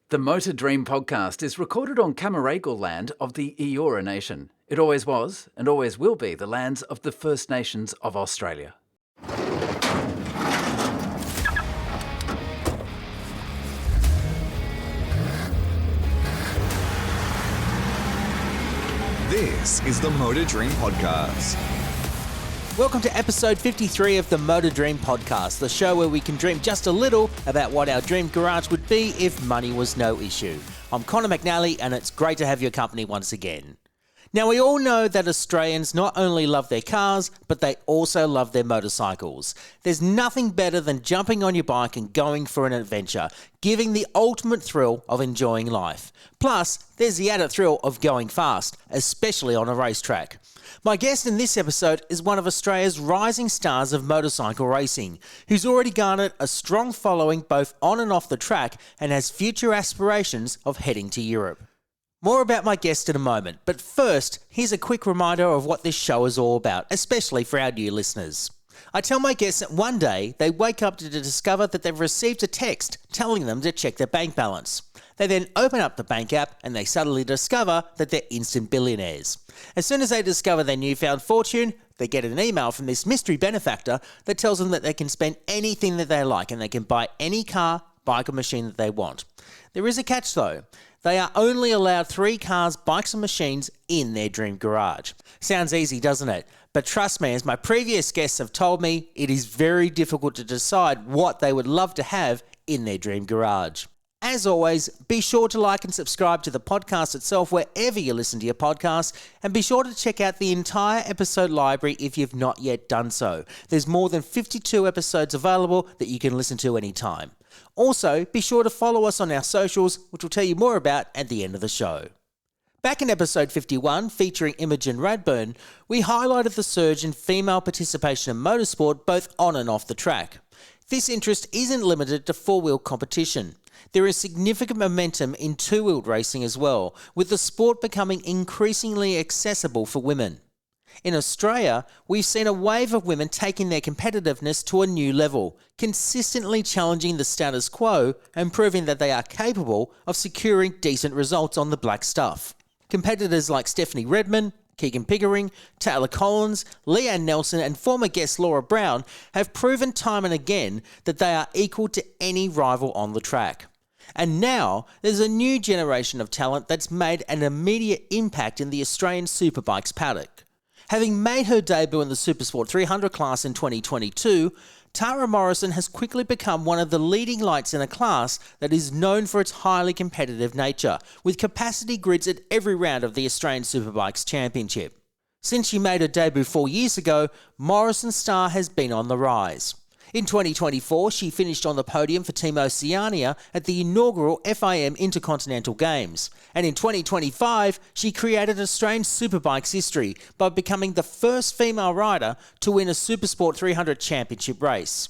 The Motor Dream podcast is recorded on Camaragal land of the Eora Nation. It always was and always will be the lands of the First Nations of Australia. This is the Motor Dream podcast. Welcome to episode 53 of the Motor Dream podcast, the show where we can dream just a little about what our dream garage would be if money was no issue. I'm Connor McNally and it's great to have your company once again. Now, we all know that Australians not only love their cars, but they also love their motorcycles. There's nothing better than jumping on your bike and going for an adventure, giving the ultimate thrill of enjoying life. Plus, there's the added thrill of going fast, especially on a racetrack. My guest in this episode is one of Australia's rising stars of motorcycle racing, who's already garnered a strong following both on and off the track and has future aspirations of heading to Europe. More about my guest in a moment, but first, here's a quick reminder of what this show is all about, especially for our new listeners. I tell my guests that one day they wake up to discover that they've received a text telling them to check their bank balance. They then open up the bank app and they suddenly discover that they're instant billionaires. As soon as they discover their newfound fortune, they get an email from this mystery benefactor that tells them that they can spend anything that they like and they can buy any car, bike or machine that they want. There is a catch though. They are only allowed 3 cars, bikes and machines in their dream garage. Sounds easy, doesn't it? But trust me, as my previous guests have told me, it is very difficult to decide what they would love to have in their dream garage. As always, be sure to like and subscribe to the podcast itself wherever you listen to your podcasts, and be sure to check out the entire episode library if you've not yet done so. There's more than 52 episodes available that you can listen to anytime. Also, be sure to follow us on our socials, which we'll tell you more about at the end of the show. Back in episode 51, featuring Imogen Radburn, we highlighted the surge in female participation in motorsport both on and off the track. This interest isn't limited to four-wheel competition. There is significant momentum in two-wheeled racing as well, with the sport becoming increasingly accessible for women. In Australia, we've seen a wave of women taking their competitiveness to a new level, consistently challenging the status quo and proving that they are capable of securing decent results on the black stuff. Competitors like Stephanie Redmond, Keegan Pickering, Taylor Collins, Leanne Nelson and former guest Laura Brown have proven time and again that they are equal to any rival on the track. And now, there's a new generation of talent that's made an immediate impact in the Australian Superbikes paddock. Having made her debut in the Supersport 300 class in 2022, Tara Morrison has quickly become one of the leading lights in a class that is known for its highly competitive nature, with capacity grids at every round of the Australian Superbikes Championship. Since she made her debut 4 years ago, Morrison's star has been on the rise. In 2024, she finished on the podium for Team Oceania at the inaugural FIM Intercontinental Games. And in 2025, she created Australian Superbikes history by becoming the first female rider to win a Supersport 300 championship race.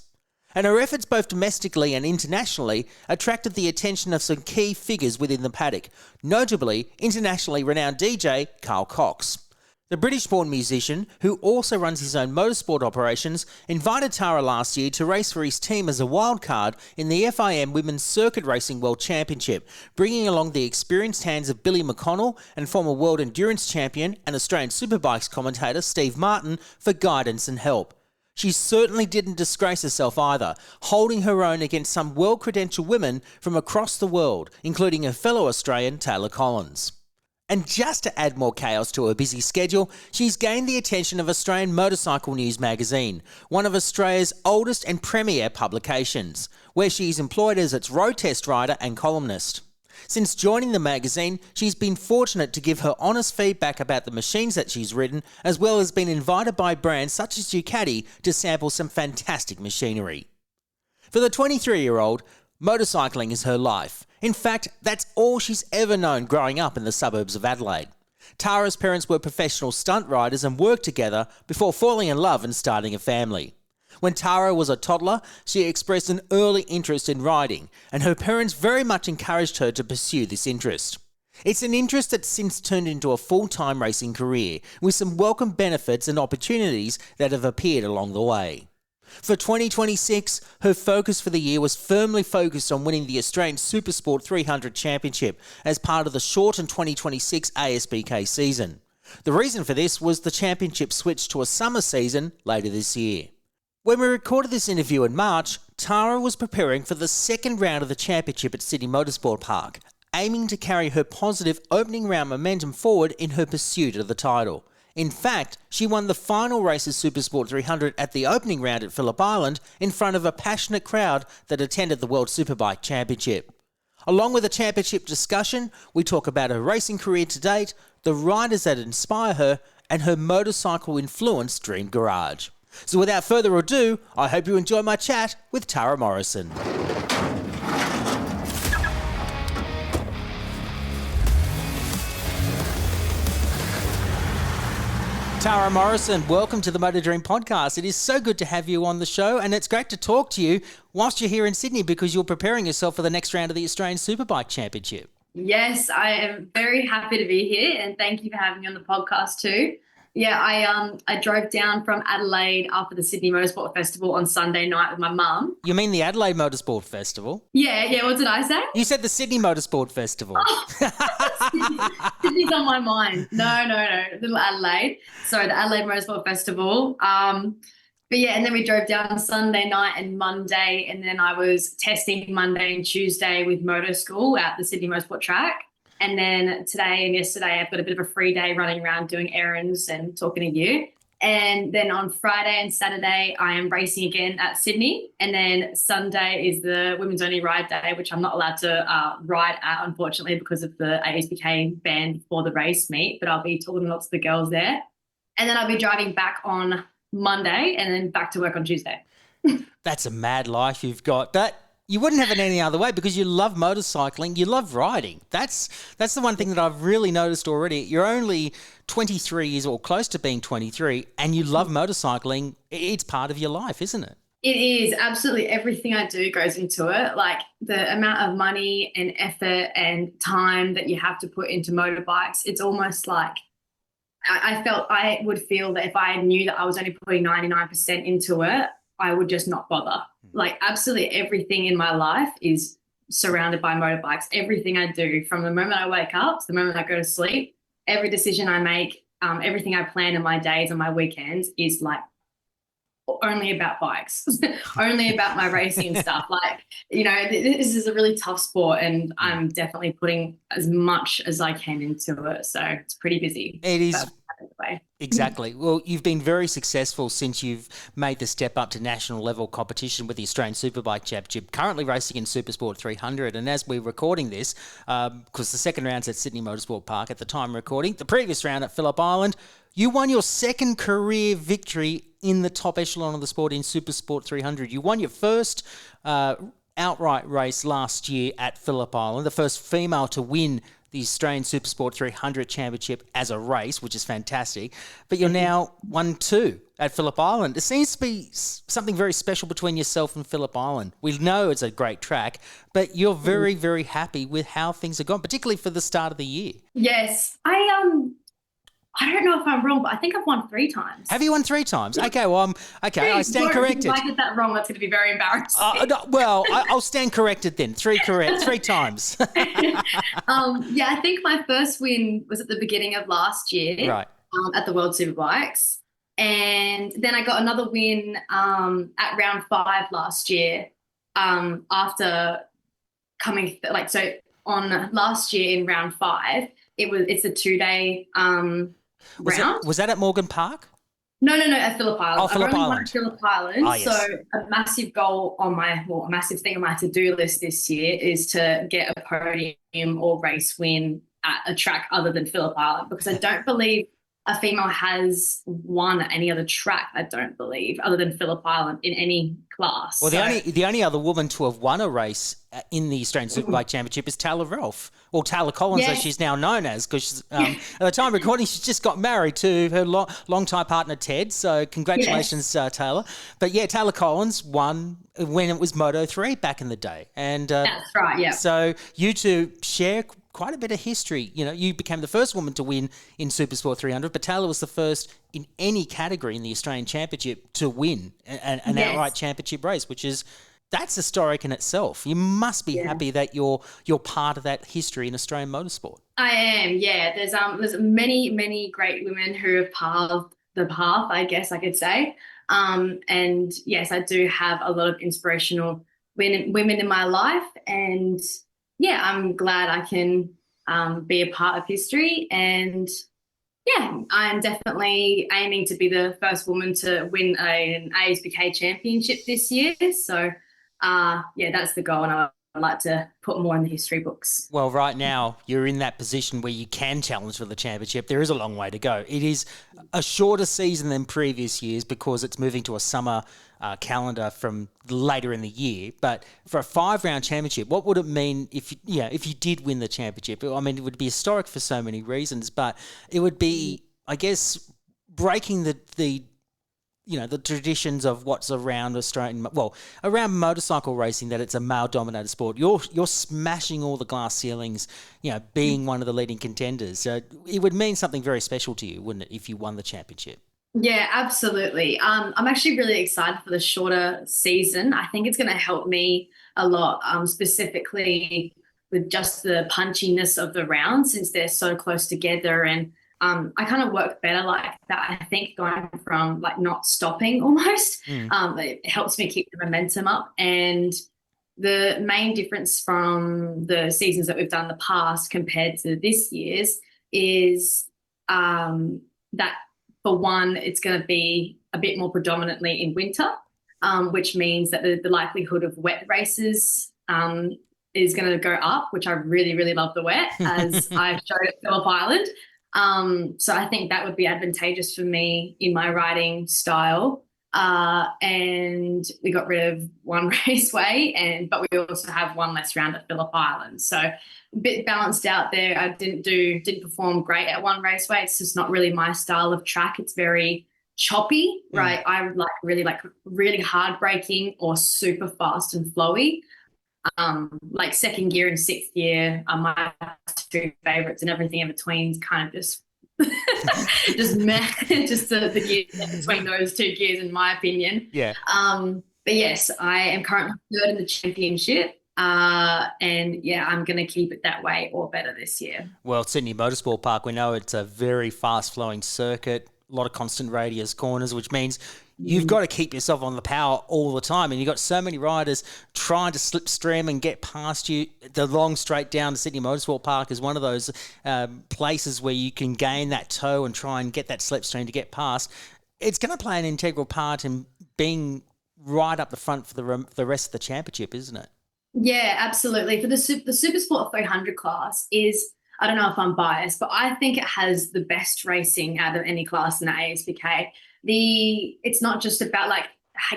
And her efforts both domestically and internationally attracted the attention of some key figures within the paddock, notably internationally renowned DJ Carl Cox. The British-born musician, who also runs his own motorsport operations, invited Tara last year to race for his team as a wildcard in the FIM Women's Circuit Racing World Championship, bringing along the experienced hands of Billy McConnell and former World Endurance Champion and Australian Superbikes commentator Steve Martin for guidance and help. She certainly didn't disgrace herself either, holding her own against some well-credentialed women from across the world, including her fellow Australian Taylor Collins. And just to add more chaos to her busy schedule, she's gained the attention of Australian Motorcycle News magazine, one of Australia's oldest and premier publications, where she's employed as its road test rider and columnist. Since joining the magazine, she's been fortunate to give her honest feedback about the machines that she's ridden, as well as been invited by brands such as Ducati to sample some fantastic machinery. For the 23-year-old, motorcycling is her life. In fact, that's all she's ever known growing up in the suburbs of Adelaide. Tara's parents were professional stunt riders and worked together before falling in love and starting a family. When Tara was a toddler, she expressed an early interest in riding, and her parents very much encouraged her to pursue this interest. It's an interest that's since turned into a full-time racing career, with some welcome benefits and opportunities that have appeared along the way. For 2026, her focus for the year was firmly focused on winning the Australian Supersport 300 Championship as part of the shortened 2026 ASBK season. The reason for this was the championship switched to a summer season later this year. When we recorded this interview in March, Tara was preparing for the second round of the championship at Sydney Motorsport Park, aiming to carry her positive opening round momentum forward in her pursuit of the title. In fact, she won the final race of Supersport 300 at the opening round at Phillip Island in front of a passionate crowd that attended the World Superbike Championship. Along with a championship discussion, we talk about her racing career to date, the riders that inspire her, and her motorcycle-influenced dream garage. So without further ado, I hope you enjoy my chat with Tara Morrison. Tara Morrison, welcome to the Motor Dream podcast. It is so good to have you on the show, and it's great to talk to you whilst you're here in Sydney because you're preparing yourself for the next round of the Australian Superbike Championship. Yes, I am very happy to be here, and thank you for having me on the podcast too. Yeah, I drove down from Adelaide after the Sydney Motorsport Festival on Sunday night with my mum. You mean the Adelaide Motorsport Festival? Yeah, what did I say? You said the Sydney Motorsport Festival. Sydney's on my mind. No, little Adelaide. Sorry, the Adelaide Motorsport Festival. But yeah, and then we drove down Sunday night and Monday, and then I was testing Monday and Tuesday with motor school at the Sydney Motorsport track. And then today and yesterday, I've got a bit of a free day running around doing errands and talking to you. And then on Friday and Saturday, I am racing again at Sydney. And then Sunday is the women's only ride day, which I'm not allowed to ride at, unfortunately, because of the ASBK ban for the race meet. But I'll be talking to lots of the girls there. And then I'll be driving back on Monday and then back to work on Tuesday. That's a mad life you've got. But you wouldn't have it any other way because you love motorcycling, you love riding. That's the one thing that I've really noticed already. You're only 23 years or close to being 23 and you love motorcycling. It's part of your life, isn't it? It is. Absolutely everything I do goes into it. Like the amount of money and effort and time that you have to put into motorbikes, it's almost like I would feel that if I knew that I was only putting 99% into it, I would just not bother. Like absolutely everything in my life is surrounded by motorbikes. Everything I do from the moment I wake up to the moment I go to sleep, every decision I make, everything I plan in my days and my weekends is like only about bikes, only about my racing stuff. Like, you know, this is a really tough sport and I'm definitely putting as much as I can into it. So it's pretty busy. It is. Exactly. Well, you've been very successful since you've made the step up to national level competition with the Australian Superbike Championship, currently racing in Supersport 300. And as we're recording this, because the second round's at Sydney Motorsport Park at the time of recording, the previous round at Phillip Island, you won your second career victory in the top echelon of the sport in Supersport 300. You won your first outright race last year at Phillip Island, the first female to win the Australian Supersport 300 Championship as a race, which is fantastic. But you're now 1-2 at Phillip Island. There seems to be something very special between yourself and Phillip Island. We know it's a great track, but you're very, very happy with how things have gone, particularly for the start of the year. Yes. I don't know if I'm wrong, but I think I've won 3 times. Have you won 3 times? Okay, well, I stand corrected. If I get that wrong, that's going to be very embarrassing. I'll stand corrected then. 3 times. Yeah, I think my first win was at the beginning of last year, right? At the World Superbikes, and then I got another win at round 5 last year. After coming so on last year in round 5, it's a 2-day round. Was that at Morgan Park? No, at Phillip Island. Oh, Phillip Island. Won at Phillip Island. Oh, yes. So a massive goal on a massive thing on my to-do list this year is to get a podium or race win at a track other than Phillip Island, because I don't believe a female has won at any other track, I don't believe, other than Phillip Island in any class. Well, the only other woman to have won a race in the Australian Superbike Championship is Taylor Ralph, or Taylor Collins, as she's now known as, because at the time of recording, she's just got married to her long-time partner, Ted. So congratulations, Taylor. But yeah, Taylor Collins won when it was Moto3 back in the day. And that's right, yeah. So you two share quite a bit of history. You know, you became the first woman to win in Supersport 300, but Taylor was the first in any category in the Australian Championship to win an Yes. outright championship race, that's historic in itself. You must be happy that you're part of that history in Australian motorsport. I am, yeah. There's many great women who have paved the path, I guess I could say. And yes, I do have a lot of inspirational women in my life, and yeah, I'm glad I can be a part of history. And yeah, I'm definitely aiming to be the first woman to win an ASBK championship this year. So yeah, that's the goal, and I'd like to put more in the history books. Well, right now you're in that position where you can challenge for the championship. There is a long way to go. It is a shorter season than previous years because it's moving to a summer calendar from later in the year. But for a 5-round championship, what would it mean if you did win the championship? I mean, it would be historic for so many reasons, but it would be, I guess, breaking the traditions of what's around around motorcycle racing, that it's a male-dominated sport. You're smashing all the glass ceilings, being one of the leading contenders. So it would mean something very special to you, wouldn't it, if you won the championship? Yeah, absolutely. I'm actually really excited for the shorter season. I think it's going to help me a lot, specifically with just the punchiness of the rounds, since they're so close together. And I kind of work better like that. I think going from like not stopping almost, it helps me keep the momentum up. And the main difference from the seasons that we've done in the past compared to this year's is that, for one, it's going to be a bit more predominantly in winter, which means that the likelihood of wet races is going to go up, which I really, really love the wet, as I've showed at Phillip Island. So I think that would be advantageous for me in my riding style. And we got rid of one raceway, but we also have one less round at Phillip Island. So a bit balanced out there. I didn't perform great at one raceway. It's just not really my style of track. It's very choppy, right? I like really hard braking or super fast and flowy. Like second gear and sixth gear are my two favorites, and everything in between is kind of just just the gears between those two gears, in my opinion. Yeah. But yes, I am currently third in the championship. And yeah, I'm going to keep it that way or better this year. Well, Sydney Motorsport Park, we know it's a very fast-flowing circuit, a lot of constant radius corners, which means you've got to keep yourself on the power all the time. And you've got so many riders trying to slipstream and get past you. The long straight down to Sydney Motorsport Park is one of those places where you can gain that toe and try and get that slipstream to get past. It's going to play an integral part in being right up the front for the rest of the championship, isn't it? Yeah, absolutely. For the Supersport 300 class is, I don't know if I'm biased, but I think it has the best racing out of any class in the ASBK. It's not just about like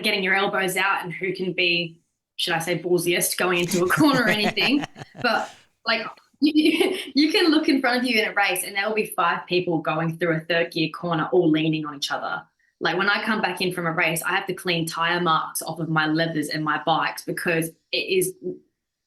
getting your elbows out and who can be, should I say, ballsiest going into a corner or anything, but like you can look in front of you in a race and there will be 5 people going through a third gear corner all leaning on each other. Like when I come back in from a race, I have to clean tire marks off of my leathers and my bikes, because it is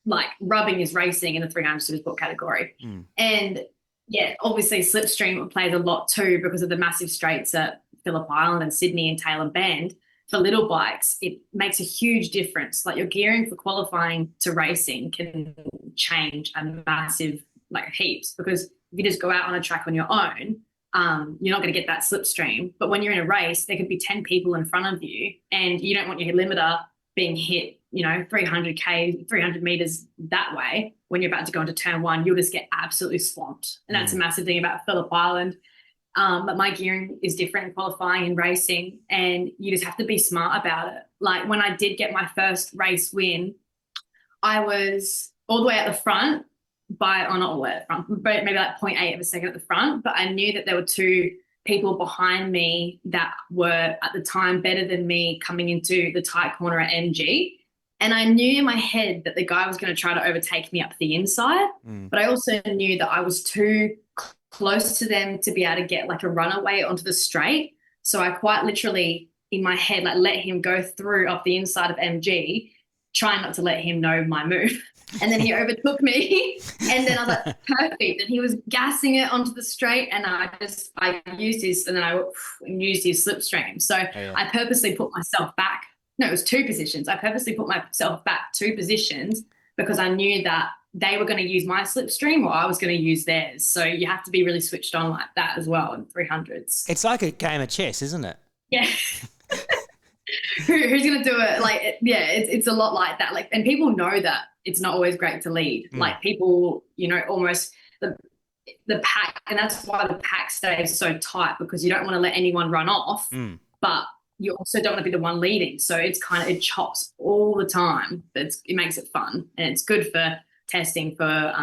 like rubbing is racing in the 300 Supersport category. And yeah, obviously slipstream plays a lot too because of the massive straights at Phillip Island and Sydney and Tailem Bend. For little bikes, it makes a huge difference. Like your gearing for qualifying to racing can change a massive, like heaps, because if you just go out on a track on your own, you're not going to get that slipstream. But when you're in a race, there could be 10 people in front of you and you don't want your limiter being hit, 300 meters that way. When you're about to go into turn 1, you'll just get absolutely swamped. And that's a massive thing about Phillip Island. But my gearing is different in qualifying and racing, and you just have to be smart about it. Like when I did get my first race win, I was all the way at the front, not all the way at the front, but maybe like 0.8 of a second at the front. But I knew that there were 2 people behind me that were at the time better than me coming into the tight corner at MG. And I knew in my head that the guy was going to try to overtake me up the inside. But I also knew that I was too close to them to be able to get like a runaway onto the straight. So I quite literally in my head, like let him go through off the inside of MG, trying not to let him know my move. And then he overtook me, and then I was like, perfect. And he was gassing it onto the straight, and I used his, and then I used his slipstream. So I purposely put myself back. No, it was 2 positions. I purposely put myself back 2 positions because I knew that they were going to use my slipstream or I was going to use theirs. So you have to be really switched on like that as well in 300s. It's like a game of chess, isn't it? Yeah. Who's going to do it? Like, it's a lot like that. Like, and people know that it's not always great to lead. Like people, almost the pack, and that's why the pack stays so tight, because you don't want to let anyone run off, but you also don't want to be the one leading. So it's it chops all the time. But it makes it fun, and it's good for testing for,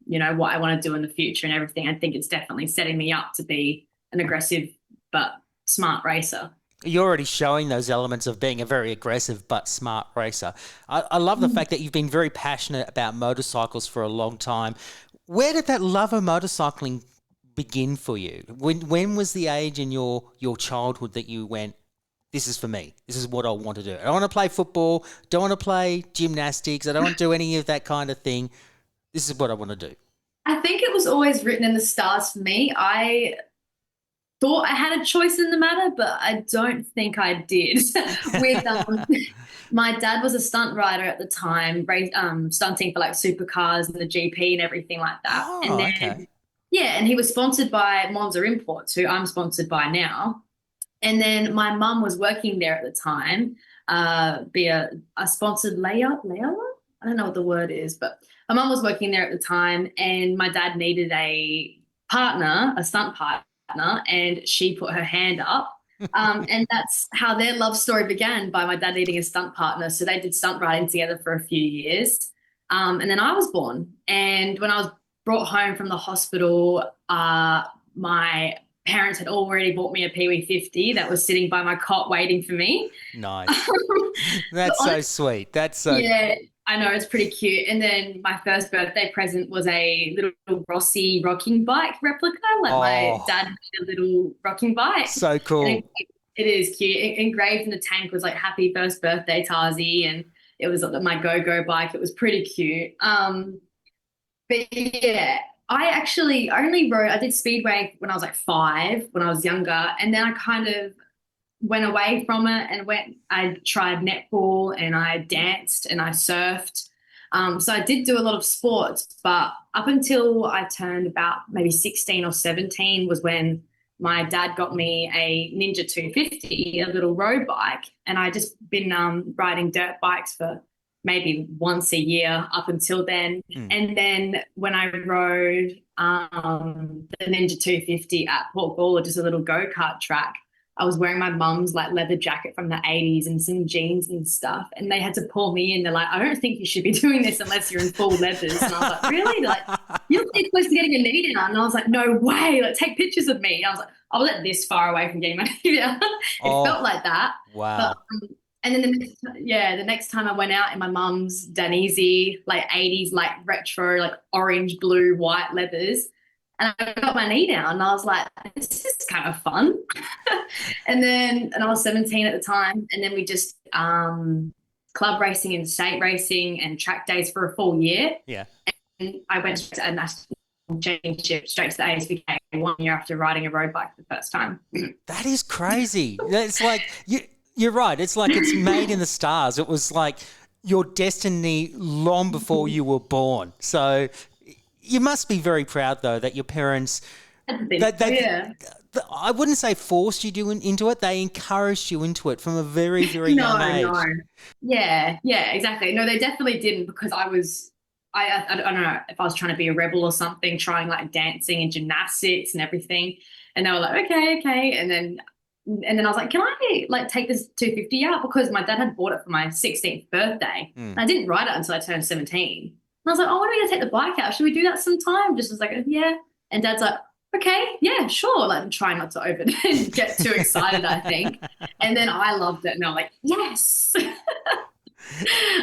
what I want to do in the future and everything. I think it's definitely setting me up to be an aggressive but smart racer. You're already showing those elements of being a very aggressive but smart racer. I love the fact that you've been very passionate about motorcycles for a long time. Where did that love of motorcycling begin for you? When was the age in your childhood that you went, this is for me. This is what I want to do. I don't want to play football. Don't want to play gymnastics. I don't want to do any of that kind of thing. This is what I want to do. I think it was always written in the stars for me. I thought I had a choice in the matter, but I don't think I did. With my dad was a stunt rider at the time, stunting for like supercars and the GP and everything like that. Oh, and then, okay. Yeah, and he was sponsored by Monza Imports, who I'm sponsored by now. And then my mum was working there at the time, be a sponsored layout. I don't know what the word is, but my mum was working there at the time, and my dad needed a partner, a stunt partner, and she put her hand up. And that's how their love story began, by my dad needing a stunt partner. So they did stunt riding together for a few years. And then I was born. And when I was brought home from the hospital, my parents had already bought me a Pee-wee 50 that was sitting by my cot waiting for me. Nice. That's so sweet. That's so... Yeah, I know, it's pretty cute. And then my first birthday present was a little Rossi rocking bike replica. Like my dad had a little rocking bike. So cool. And it is cute. Engraved in the tank was like, happy first birthday, Tarzy. And it was my go-go bike. It was pretty cute. But yeah, I did speedway when I was like 5, when I was younger, and then I kind of went away from it and I tried netball and I danced and I surfed. So I did do a lot of sports, but up until I turned about maybe 16 or 17 was when my dad got me a Ninja 250, a little road bike, and I just been riding dirt bikes for maybe once a year up until then. And then when I rode the Ninja 250 at Port Gawler, just a little go-kart track, I was wearing my mum's like leather jacket from the 80s and some jeans and stuff, and they had to pull me in. They're like, I don't think you should be doing this unless you're in full leathers. And I was like, really? They're like, you're pretty close to getting your knee down. And I was like, no way, like take pictures of me. And I was like, I was at this far away from getting my knee down. It felt like that. Wow. But, and then the next time I went out in my mum's Danese, like 80s, like retro, like orange, blue, white leathers, and I got my knee down, and I was like, this is kind of fun. and I was 17 at the time, and then we just club racing and state racing and track days for a full year. Yeah. And I went to a national championship, straight to the ASBK 1 year after riding a road bike for the first time. That is crazy. It's like You're right. It's like it's made in the stars. It was like your destiny long before you were born. So you must be very proud, though, that your parents, I wouldn't say forced you into it. They encouraged you into it from a very, very young age. No. Yeah, exactly. No, they definitely didn't, because I don't know if I was trying to be a rebel or something, trying like dancing and gymnastics and everything. And they were like, okay. And then I was like, can I like take this 250 out? Because my dad had bought it for my 16th birthday. And I didn't ride it until I turned 17. And I was like, when are we going to take the bike out? Should we do that sometime? Just was like, yeah. And Dad's like, okay, yeah, sure. Like, try not to get too excited, I think. And then I loved it. And I'm like, yes.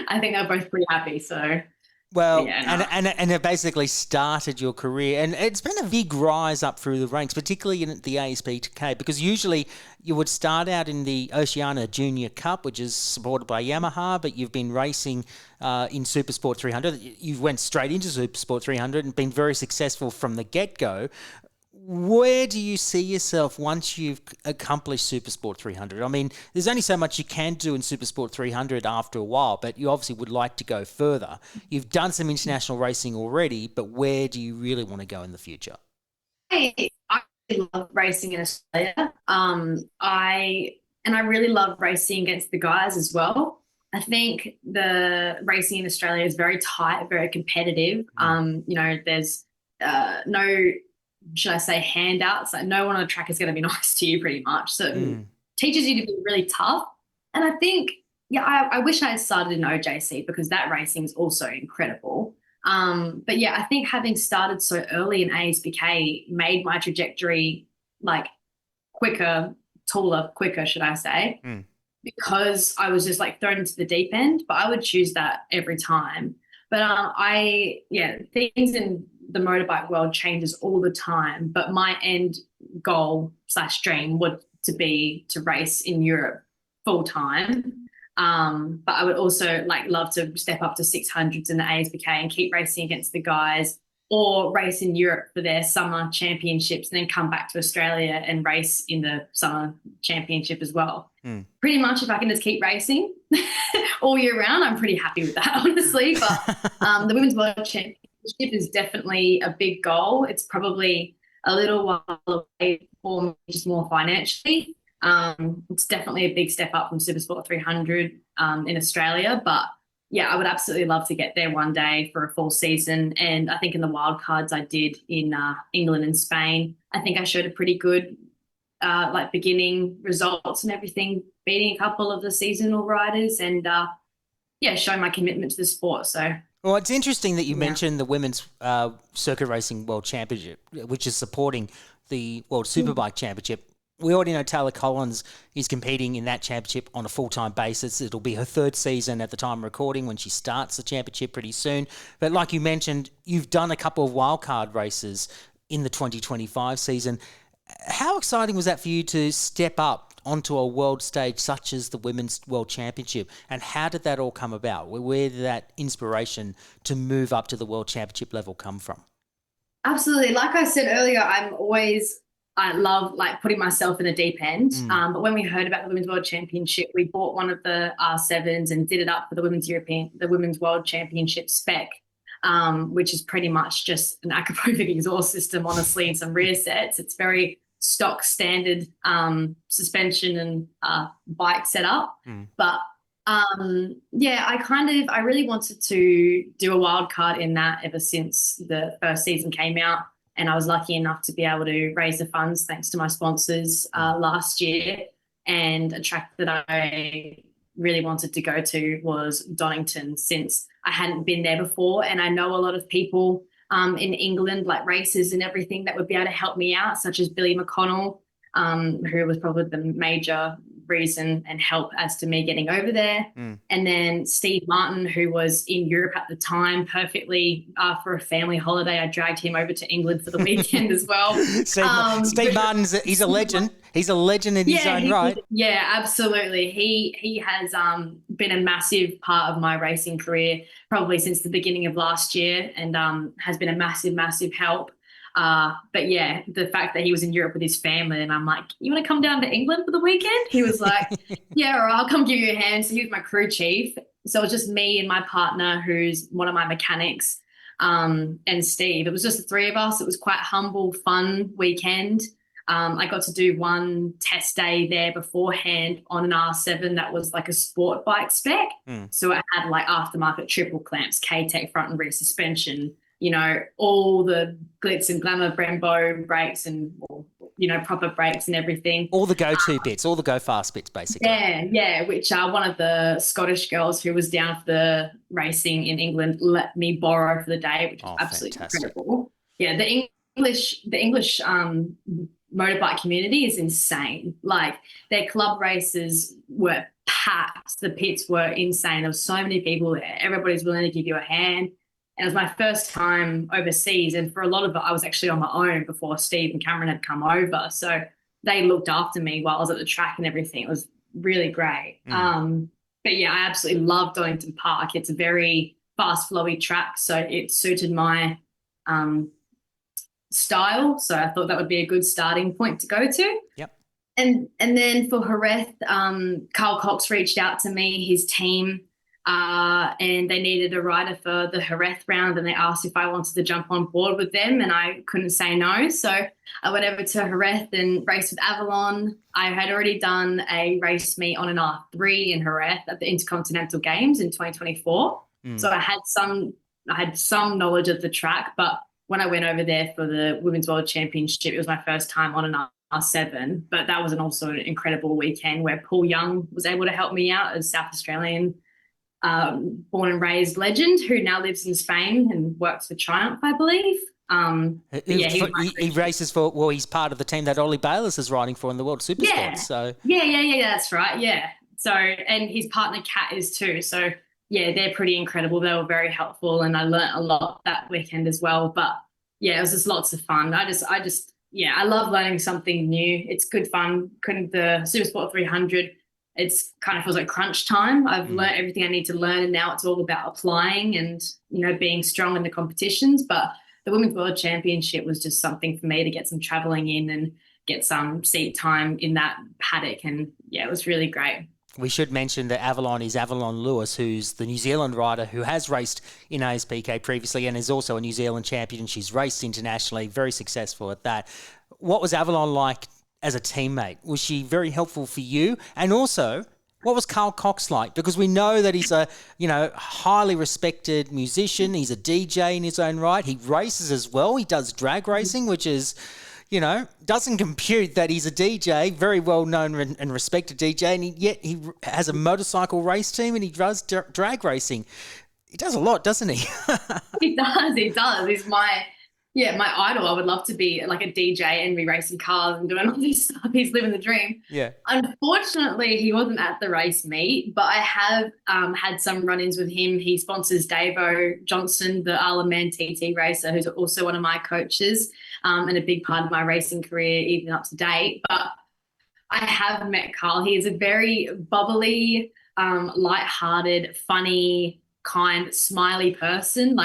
I think they're both pretty happy. So Well, Yeah, no. and it basically started your career, and it's been a big rise up through the ranks, particularly in the ASBK, because usually you would start out in the Oceania Junior Cup, which is supported by Yamaha, but you've been racing in Supersport 300. You went straight into Supersport 300 and been very successful from the get-go. Where do you see yourself once you've accomplished Supersport 300? I mean, there's only so much you can do in Supersport 300 after a while, but you obviously would like to go further. You've done some international racing already, but where do you really want to go in the future? I really love racing in Australia. I really love racing against the guys as well. I think the racing in Australia is very tight, very competitive. There's no, should I say, handouts. Like, no one on the track is going to be nice to you pretty much. So it teaches you to be really tough. And I think, I wish I had started in OJC because that racing is also incredible. But yeah, I think having started so early in ASBK made my trajectory like taller, quicker, should I say, because I was just like thrown into the deep end. But I would choose that every time. But things in the motorbike world changes all the time. But my end goal / dream would to be to race in Europe full time. But I would also love to step up to 600s in the ASBK and keep racing against the guys, or race in Europe for their summer championships and then come back to Australia and race in the summer championship as well. Pretty much if I can just keep racing all year round, I'm pretty happy with that, honestly. But the Women's World Championship is definitely a big goal. It's probably a little while away for me, just more financially. It's definitely a big step up from Supersport 300 in Australia, but yeah, I would absolutely love to get there one day for a full season. And I think in the wildcards I did in England and Spain, I think I showed a pretty good beginning results and everything, beating a couple of the seasonal riders and showing my commitment to the sport. So. Well, it's interesting that you mentioned the Women's Circuit Racing World Championship, which is supporting the World Superbike Championship. We already know Taylor Collins is competing in that championship on a full-time basis. It'll be her third season at the time of recording when she starts the championship pretty soon. But like you mentioned, you've done a couple of wildcard races in the 2025 season. How exciting was that for you to step up onto a world stage such as the Women's World Championship? And how did that all come about? Where did that inspiration to move up to the World Championship level come from? Absolutely. Like I said earlier, I love putting myself in the deep end. But when we heard about the Women's World Championship, we bought one of the R7s and did it up for the Women's World Championship spec, which is pretty much just an Akrapovic exhaust system, honestly, and some rear sets. It's very stock standard suspension and bike setup. But I really wanted to do a wild card in that ever since the first season came out. And I was lucky enough to be able to raise the funds thanks to my sponsors last year. And a track that I really wanted to go to was Donington, since I hadn't been there before. And I know a lot of people in England, like racers and everything, that would be able to help me out, such as Billy McConnell, who was probably the major reason and help as to me getting over there. And then Steve Martin, who was in Europe at the time perfectly for a family holiday. I dragged him over to England for the weekend as well. Steve Martin's he's a legend. He's a legend in his own right. Yeah, absolutely. He has been a massive part of my racing career probably since the beginning of last year, and has been a massive, massive help. But yeah, the fact that he was in Europe with his family and I'm like, you want to come down to England for the weekend? He was like, yeah, all right, I'll come give you a hand. So he was my crew chief. So it was just me and my partner, who's one of my mechanics, and Steve. It was just the three of us. It was quite humble, fun weekend. I got to do one test day there beforehand on an R7 that was like a sport bike spec. So it had aftermarket triple clamps, K-Tech front and rear suspension, all the glitz and glamour Brembo brakes and, proper brakes and everything. All the go-to bits, all the go-fast bits, basically. Yeah, which one of the Scottish girls who was down for the racing in England let me borrow for the day, which was absolutely fantastic. Incredible. Yeah, the English motorbike community is insane. Their club races were packed. The pits were insane. There were so many people there. Everybody's willing to give you a hand. And it was my first time overseas. And for a lot of it, I was actually on my own before Steve and Cameron had come over. So they looked after me while I was at the track and everything. It was really great. But yeah, I absolutely love Donington Park. It's a very fast, flowy track, so it suited my style. So I thought that would be a good starting point to go to. Yep. And then for Jerez, Carl Cox reached out to me, his team, and they needed a rider for the Jerez round, and they asked if I wanted to jump on board with them, and I couldn't say no. So I went over to Jerez and raced with Avalon. I had already done a race meet on an R3 in Jerez at the Intercontinental Games in 2024. So I had some knowledge of the track, but when I went over there for the Women's World Championship, it was my first time on an R7, but that was also an incredible weekend where Paul Young was able to help me out as South Australian born and raised legend who now lives in Spain and works for Triumph, I believe. He races for, well, he's part of the team that Ollie Bayliss is riding for in the World Supersport. Yeah. So That's right. Yeah. So, and his partner Kat is too. So yeah, they're pretty incredible. They were very helpful, and I learnt a lot that weekend as well. But yeah, it was just lots of fun. I love learning something new. It's good fun. The Supersport 300, it's kind of feels like crunch time. I've learned everything I need to learn, and now it's all about applying and, being strong in the competitions. But the Women's World Championship was just something for me to get some traveling in and get some seat time in that paddock. And yeah, it was really great. We should mention that Avalon is Avalon Lewis, who's the New Zealand rider who has raced in ASBK previously and is also a New Zealand champion. She's raced internationally, very successful at that. What was Avalon like as a teammate? Was she very helpful for you? And also, what was Carl Cox like? Because we know that he's a, highly respected musician. He's a DJ in his own right. He races as well. He does drag racing, which is, doesn't compute that he's a DJ, very well known and respected DJ, and yet he has a motorcycle race team and he does drag racing. He does a lot, doesn't he? He does. He's my idol. I would love to be like a DJ and be racing cars and doing all this stuff. He's living the dream. Yeah. Unfortunately, he wasn't at the race meet, but I have had some run-ins with him. He sponsors Davo Johnson, the Isle of Man TT racer, who's also one of my coaches and a big part of my racing career, even up to date. But I have met Carl. He is a very bubbly, light-hearted, funny, kind, smiley person.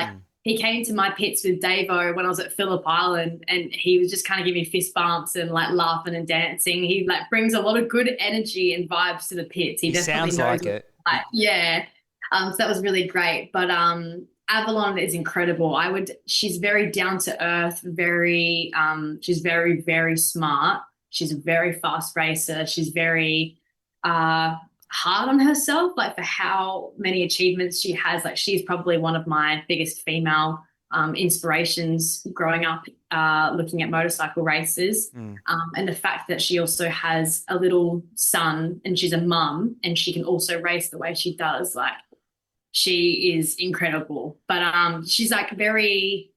He came to my pits with Davo when I was at Phillip Island, and he was just kind of giving me fist bumps and laughing and dancing. He brings a lot of good energy and vibes to the pits. He definitely sounds knows like it. Yeah. So that was really great. But Avalon is incredible. She's very down to earth, she's very, very smart. She's a very fast racer. She's very hard on herself, for how many achievements she has. She's probably one of my biggest female inspirations growing up, looking at motorcycle races. And the fact that she also has a little son and she's a mum and she can also race the way she does, she is incredible. But she's a very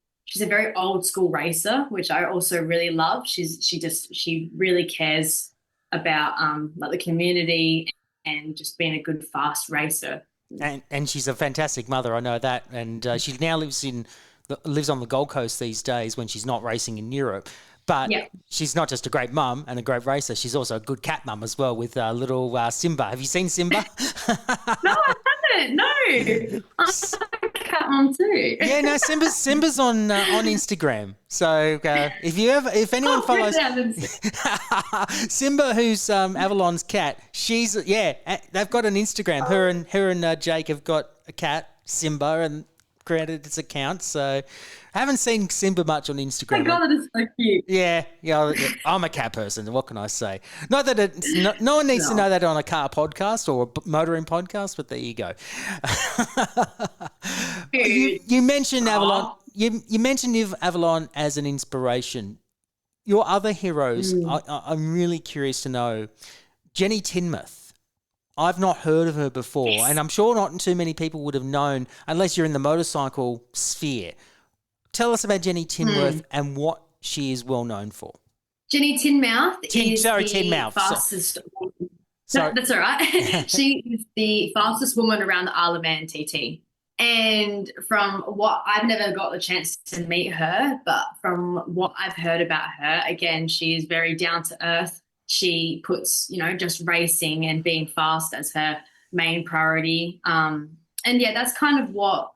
old school racer, which I also really love. She really cares about the community and just being a good fast racer. And she's a fantastic mother, I know that. And she now lives on the Gold Coast these days when she's not racing in Europe. But she's not just a great mum and a great racer, she's also a good cat mum as well with little Simba. Have you seen Simba? No, I haven't. No. I'm a cat mum too. Yeah, no, Simba's on Instagram. So if anyone follows Simba, who's Avalon's cat, they've got an Instagram. Her and Jake have got a cat, Simba, and created its account. So I haven't seen Simba much on Instagram. Oh my God, that is so cute. Yeah, I'm a cat person. What can I say? Not that no one needs to know that on a car podcast or a motoring podcast, but there you go. You mentioned Avalon. You mentioned Avalon as an inspiration. Your other heroes, I'm really curious to know. Jenny Tinmouth. I've not heard of her before, and I'm sure not too many people would have known unless you're in the motorcycle sphere. Tell us about Jenny Tinmouth and what she is well known for. Jenny Tinmouth is Tinmouth. Fastest woman. Sorry. That's all right. She is the fastest woman around the Isle of Man TT. And from what I've never got the chance to meet her, but from what I've heard about her, again, she is very down to earth. She puts, just racing and being fast as her main priority. And yeah, that's kind of what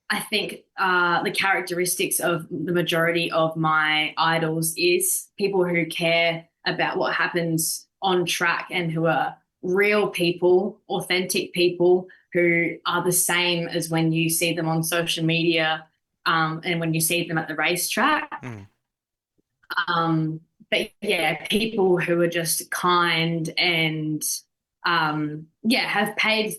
I think the characteristics of the majority of my idols is people who care about what happens on track and who are real people, authentic people who are the same as when you see them on social media and when you see them at the racetrack. But yeah, people who are just kind and have paved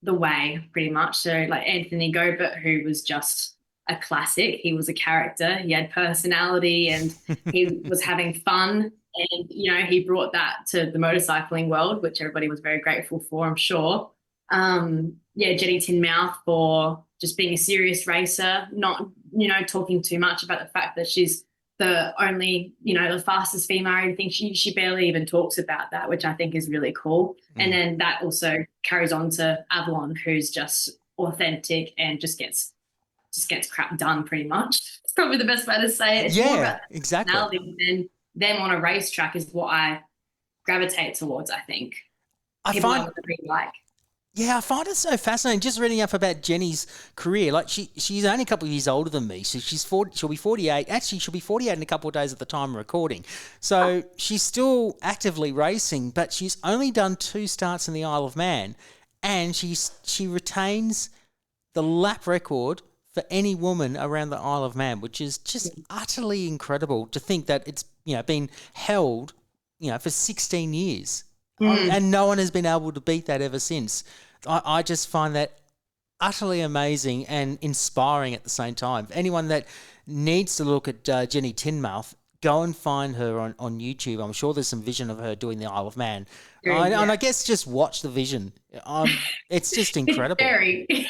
the way pretty much. So like Anthony Gobert, who was just a classic. He was a character. He had personality and he was having fun. And, he brought that to the motorcycling world, which everybody was very grateful for, I'm sure. Jenny Tinmouth for just being a serious racer, not, talking too much about the fact that she's the only, the fastest female. I think she barely even talks about that, which I think is really cool. And then that also carries on to Avalon, who's just authentic and just gets crap done pretty much. It's probably the best way to say it. It's more about exactly. Than them on a racetrack is what I gravitate towards, I think. I find it so fascinating just reading up about Jenny's career. Like she's only a couple of years older than me, so she'll be 48. Actually, she'll be 48 in a couple of days at the time of recording. So she's still actively racing, but she's only done 2 starts in the Isle of Man, and she retains the lap record for any woman around the Isle of Man, which is just utterly incredible to think that it's been held for 16 years. And no one has been able to beat that ever since. I just find that utterly amazing and inspiring at the same time. Anyone that needs to look at Jenny Tinmouth, go and find her on YouTube. I'm sure there's some vision of her doing the Isle of Man. And I guess just watch the vision. It's just incredible. Very.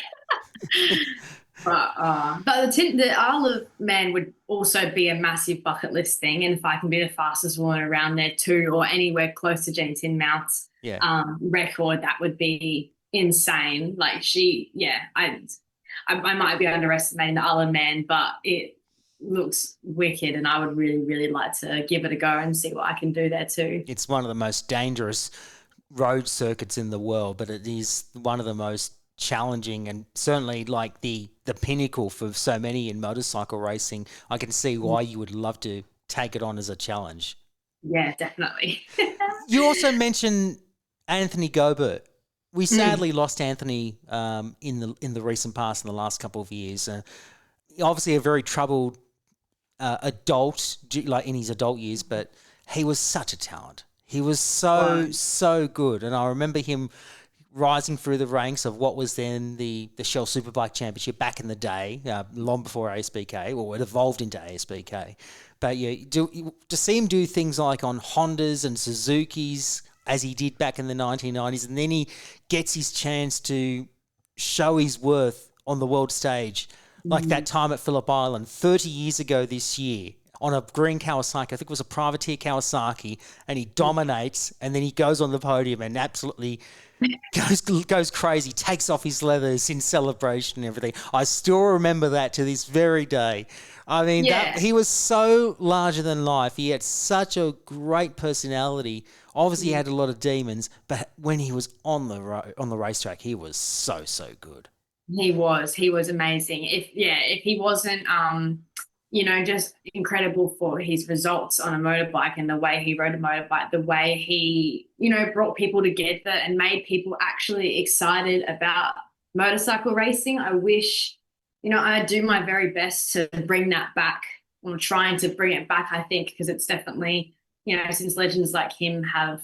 But the Isle of Man would also be a massive bucket list thing, and if I can be the fastest woman around there too, or anywhere close to Jenny Tinmouth's record, that would be insane. Like I might be underestimating the Isle of Man, but it looks wicked, and I would really, really like to give it a go and see what I can do there too. It's one of the most dangerous road circuits in the world, but it is one of the most challenging and certainly like the pinnacle for so many in motorcycle racing. I can see why you would love to take it on as a challenge. Yeah, definitely. You also mentioned Anthony Gobert. We sadly lost Anthony in the recent past in the last couple of years. Obviously a very troubled adult, like in his adult years, but he was such a talent. He was so good, and I remember him rising through the ranks of what was then the Shell Superbike Championship back in the day, long before ASBK, or it evolved into ASBK. But to see him do things like on Hondas and Suzukis, as he did back in the 1990s, and then he gets his chance to show his worth on the world stage, like that time at Phillip Island 30 years ago this year, on a green Kawasaki. I think it was a privateer Kawasaki, and he dominates, and then he goes on the podium and absolutely goes crazy, takes off his leathers in celebration and everything. I still remember that to this very day. I mean, he was so larger than life. He had such a great personality. Obviously, he had a lot of demons, but when he was on the racetrack, he was so good. He was amazing. If he wasn't, just incredible for his results on a motorbike and the way he rode a motorbike, the way he, brought people together and made people actually excited about motorcycle racing. I wish, I do my very best to bring that back. I'm trying to bring it back, I think, because it's definitely, since legends like him have,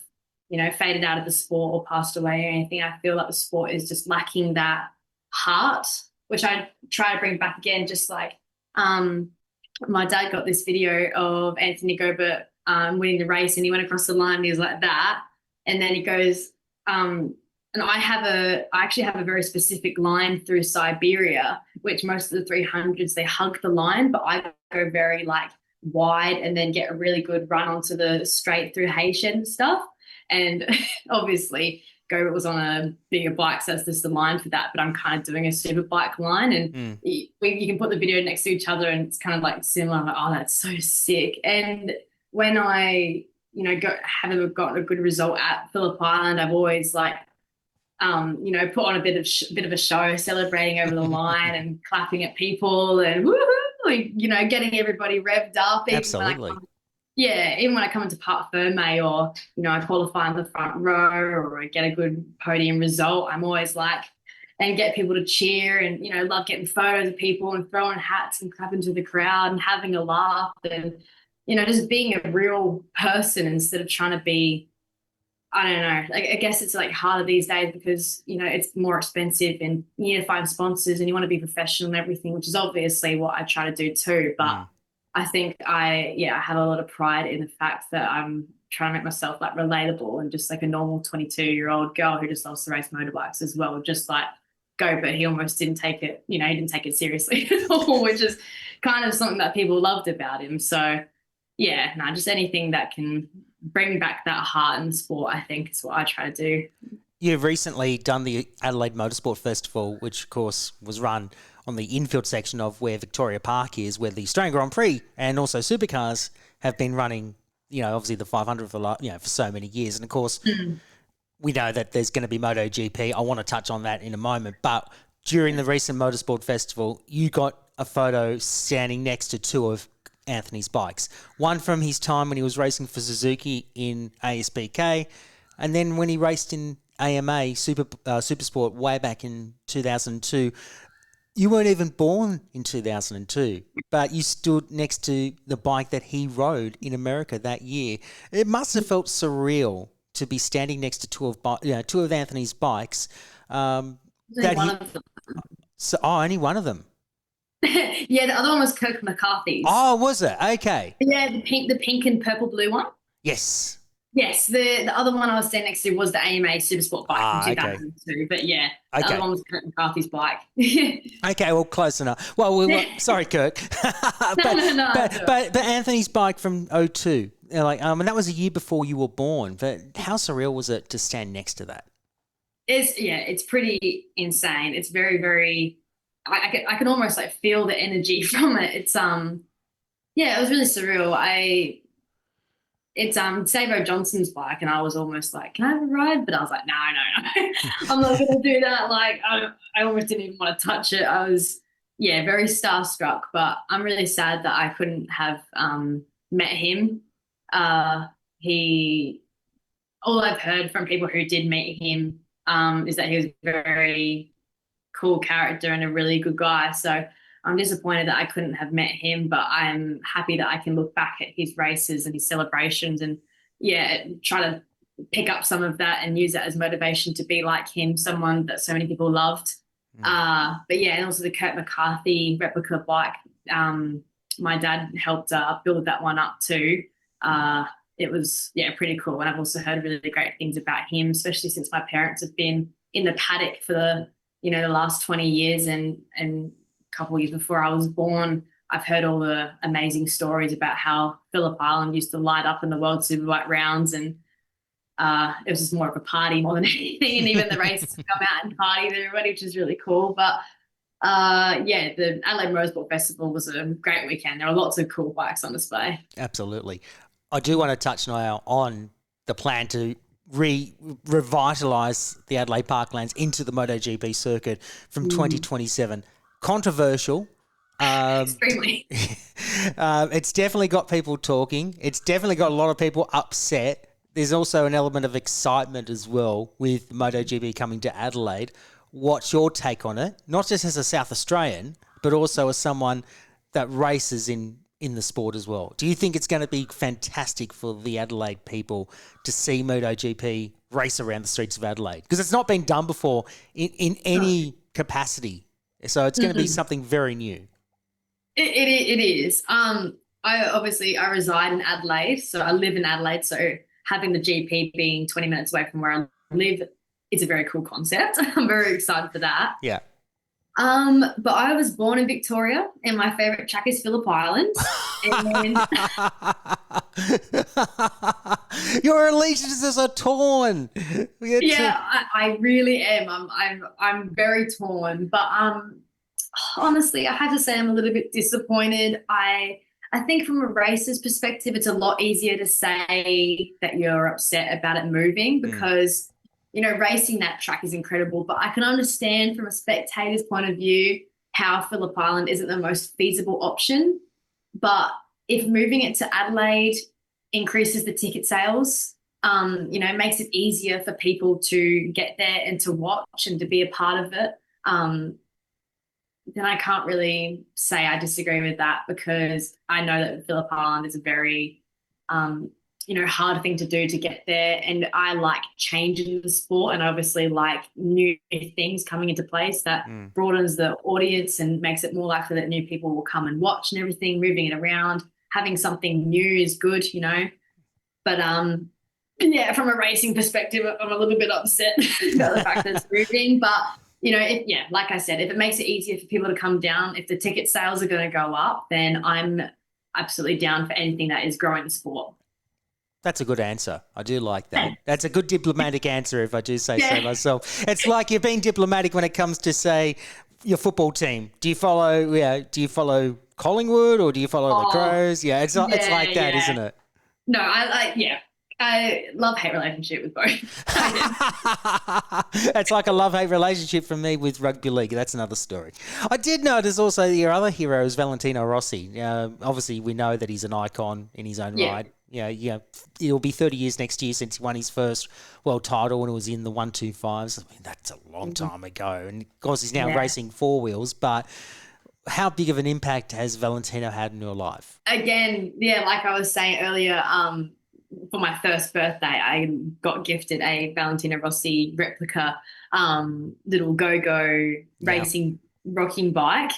faded out of the sport or passed away or anything, I feel like the sport is just lacking that heart, which I try to bring back again, just like, my dad got this video of Anthony Gobert winning the race, and he went across the line and he was like that. And then he goes, and I actually have a very specific line through Siberia, which most of the 300s, they hug the line, but I go very like wide and then get a really good run onto the straight through Haitian stuff. And obviously Go was on a bigger bike, so that's just the line for that. But I'm kind of doing a super bike line, and you can put the video next to each other, and it's kind of like similar. I'm like, oh, that's so sick. And when I, haven't gotten a good result at Phillip Island, I've always like, put on a bit of a show, celebrating over the line and clapping at people and woohoo, getting everybody revved up. Absolutely. Even when I come into Part Ferme or, I qualify in the front row or I get a good podium result, I'm always like, and get people to cheer and, love getting photos of people and throwing hats and clapping to the crowd and having a laugh and, just being a real person instead of trying to be, I don't know, I guess it's like harder these days because, it's more expensive and you need to find sponsors and you want to be professional and everything, which is obviously what I try to do too. But I think I have a lot of pride in the fact that I'm trying to make myself like relatable and just like a normal 22-year-old girl who just loves to race motorbikes as well. Just like go, but he almost didn't take it, he didn't take it seriously at all, which is kind of something that people loved about him. So just anything that can bring back that heart in sport, I think is what I try to do. You've recently done the Adelaide Motorsport Festival, which of course was run on the infield section of where Victoria Park is, where the Australian Grand Prix and also supercars have been running, obviously the 500 for so many years. And of course, we know that there's going to be MotoGP. I want to touch on that in a moment. But during the recent Motorsport Festival, you got a photo standing next to two of Anthony's bikes. One from his time when he was racing for Suzuki in ASBK, and then when he raced in AMA Supersport way back in 2002. You weren't even born in 2002, but you stood next to the bike that he rode in America that year. It must have felt surreal to be standing next to two of Anthony's bikes. Only one of them. Only one of them. Yeah, the other one was Kirk McCarthy's. Oh, was it? Okay. Yeah, the pink and purple blue one. Yes. Yes, the other one I was standing next to was the AMA Supersport bike from 2002. Okay. But the other one was Kirk McCarthy's bike. Okay, well, close enough. Well, sorry, Kirk. but Anthony's bike from 2002, and that was a year before you were born. But how surreal was it to stand next to that? It's pretty insane. It's very, very. I can almost like feel the energy from it. It's it was really surreal. It's Savo Johnson's bike, and I was almost like, can I have a ride? But I was like, no, I'm not going to do that. Like, I almost didn't even want to touch it. I was, very starstruck, but I'm really sad that I couldn't have met him. All I've heard from people who did meet him is that he was a very cool character and a really good guy. So I'm disappointed that I couldn't have met him, but I'm happy that I can look back at his races and his celebrations and, try to pick up some of that and use that as motivation to be like him, someone that so many people loved. And also the Kirk McCarthy replica bike, my dad helped build that one up too. It was, pretty cool. And I've also heard really great things about him, especially since my parents have been in the paddock for the last 20 years and couple of years before I was born. I've heard all the amazing stories about how Phillip Island used to light up in the World Superbike rounds, and it was just more of a party more than anything, and even the races come out and party with everybody, which is really cool. But the Adelaide Motorsport Festival was a great weekend. There were lots of cool bikes on display. Absolutely. I do want to touch now on the plan to revitalise the Adelaide Parklands into the MotoGP circuit from 2027. Controversial. Extremely. It's definitely got people talking. It's definitely got a lot of people upset. There's also an element of excitement as well with MotoGP coming to Adelaide. What's your take on it? Not just as a South Australian, but also as someone that races in the sport as well. Do you think it's going to be fantastic for the Adelaide people to see MotoGP race around the streets of Adelaide? Because it's not been done before in any capacity. So it's going to be something very new. It is. I reside in Adelaide, so I live in Adelaide. So having the GP being 20 minutes away from where I live is a very cool concept. I'm very excited for that. Yeah. But I was born in Victoria, and my favourite track is Phillip Island. And Your allegiances are torn. I really am. I'm very torn, but honestly, I have to say I'm a little bit disappointed. I think from a racer's perspective, it's a lot easier to say that you're upset about it moving because, racing that track is incredible. But I can understand from a spectator's point of view how Phillip Island isn't the most feasible option. But if moving it to Adelaide increases the ticket sales, makes it easier for people to get there and to watch and to be a part of it, then I can't really say I disagree with that because I know that Phillip Island is a very, hard thing to do to get there. And I like changing the sport and obviously like new things coming into place that broadens the audience and makes it more likely that new people will come and watch and everything, moving it around. Having something new is good, But, from a racing perspective, I'm a little bit upset about the fact that it's moving. But, like I said, if it makes it easier for people to come down, if the ticket sales are going to go up, then I'm absolutely down for anything that is growing the sport. That's a good answer. I do like that. That's a good diplomatic answer, if I do say so myself. It's like you're being diplomatic when it comes to, say, your football team. Do you follow Collingwood or do you follow the Crows? Yeah, it's like that, isn't it? No, I love-hate relationship with both. It's like a love-hate relationship for me with rugby league. That's another story. I did notice also your other hero is Valentino Rossi. Obviously, we know that he's an icon in his own right. It'll be 30 years next year since he won his first world title when it was in the 125s. I mean, that's a long time ago. And, of course, he's now racing four wheels. But how big of an impact has Valentino had in your life? Again, like I was saying earlier, for my first birthday, I got gifted a Valentino Rossi replica little go-go racing rocking bike.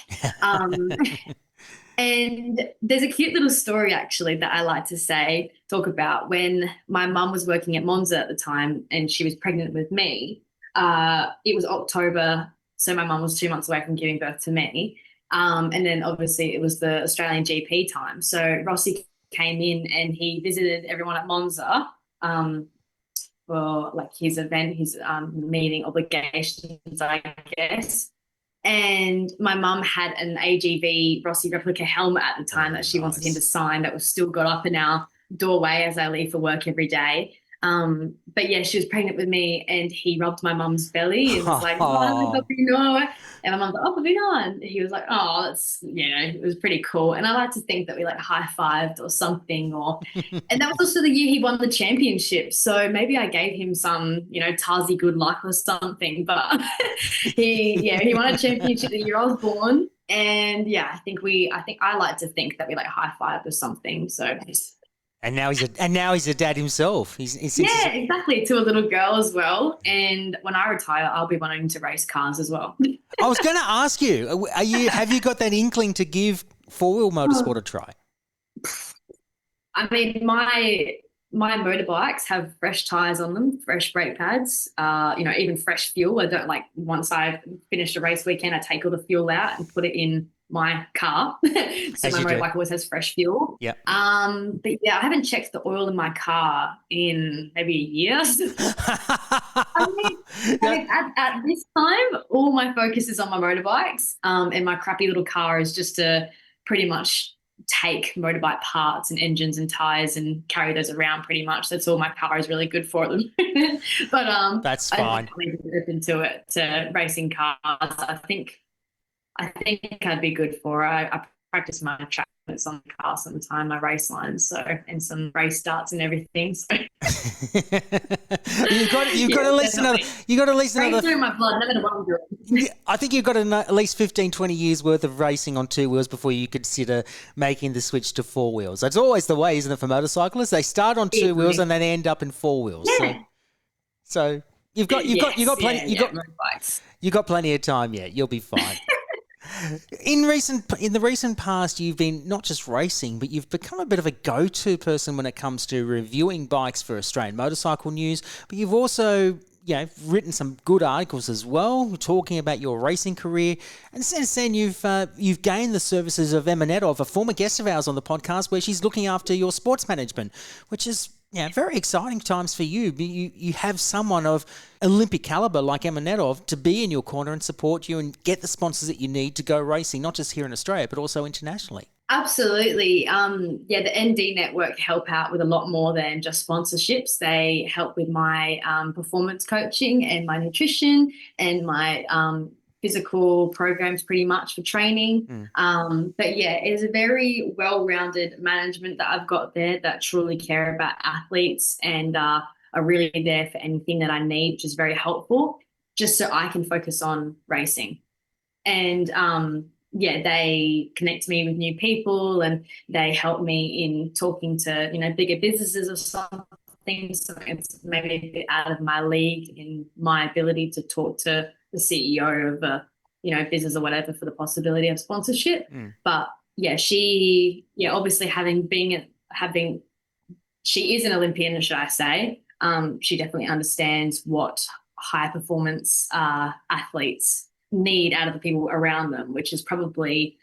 And there's a cute little story actually that I like to talk about. When my mum was working at Monza at the time and she was pregnant with me, it was October, so my mum was 2 months away from giving birth to me. And then obviously it was the Australian GP time. So Rossi came in and he visited everyone at Monza for like his event, his meeting obligations, I guess. And my mum had an AGV Rossi replica helmet at the time that she wanted him to sign that was still got up in our doorway as I leave for work every day. But she was pregnant with me and he rubbed my mum's belly and was like, and my mum's like, and he was like, that's, it was pretty cool. And I like to think that we like high-fived or something and that was also the year he won the championship. So maybe I gave him some, Tazi good luck or something, but he won a championship the year I was born. And I think I like to think that we like high-fived or something. So And now he's a dad himself. He's exactly, to a little girl as well. And when I retire, I'll be wanting to race cars as well. I was going to ask you, have you got that inkling to give four-wheel motorsport a try? I mean, my motorbikes have fresh tyres on them, fresh brake pads, even fresh fuel. I don't once I've finished a race weekend, I take all the fuel out and put it in my car. So my motorbike always has fresh fuel. Yeah. But I haven't checked the oil in my car in maybe a year. At this time, all my focus is on my motorbikes. And my crappy little car is just to pretty much take motorbike parts and engines and tires and carry those around pretty much. That's all my car is really good for at the moment. But that's fine. I'm open to racing cars. I think I'd be good for it. I practice my track limits on the car sometime, my race lines, and some race starts and everything. So you've got at least another. Through my blood, no matter what I'm doing. I think you've got at least 15, 20 years worth of racing on two wheels before you consider making the switch to four wheels. That's always the way, isn't it, for motorcyclists? They start on two wheels and then they end up in four wheels. Yeah. So you've got plenty of time yet. You'll be fine. In the recent past, you've been not just racing, but you've become a bit of a go-to person when it comes to reviewing bikes for Australian Motorcycle News. But you've also, written some good articles as well, talking about your racing career. And since then, you've gained the services of Emma Nedov, a former guest of ours on the podcast, where she's looking after your sports management, which is Yeah, very exciting times for you. You have someone of Olympic caliber like Emma Nedov to be in your corner and support you and get the sponsors that you need to go racing, not just here in Australia, but also internationally. Absolutely. The ND network help out with a lot more than just sponsorships. They help with my performance coaching and my nutrition and my physical programs pretty much for training. But yeah, it is a very well-rounded management that I've got there that truly care about athletes and are really there for anything that I need, which is very helpful, just so I can focus on racing. And they connect me with new people and they help me in talking to, bigger businesses or something. So it's maybe a bit out of my league in my ability to talk to the CEO of a, business or whatever for the possibility of sponsorship. But yeah, she obviously she is an Olympian, should I say. She definitely understands what high performance athletes need out of the people around them, which is probably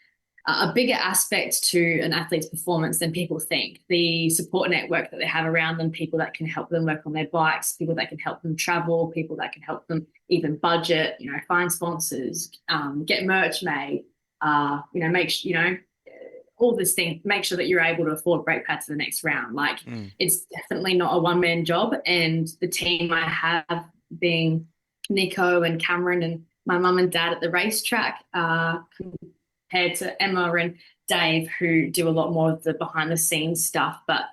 a bigger aspect to an athlete's performance than people think. The support network that they have around them, people that can help them work on their bikes, people that can help them travel, people that can help them even budget, find sponsors, get merch made, all this thing, make sure that you're able to afford brake pads for the next round. It's definitely not a one-man job. And the team I have being Nico and Cameron and my mum and dad at the racetrack, compared to Emma and Dave, who do a lot more of the behind-the-scenes stuff, but,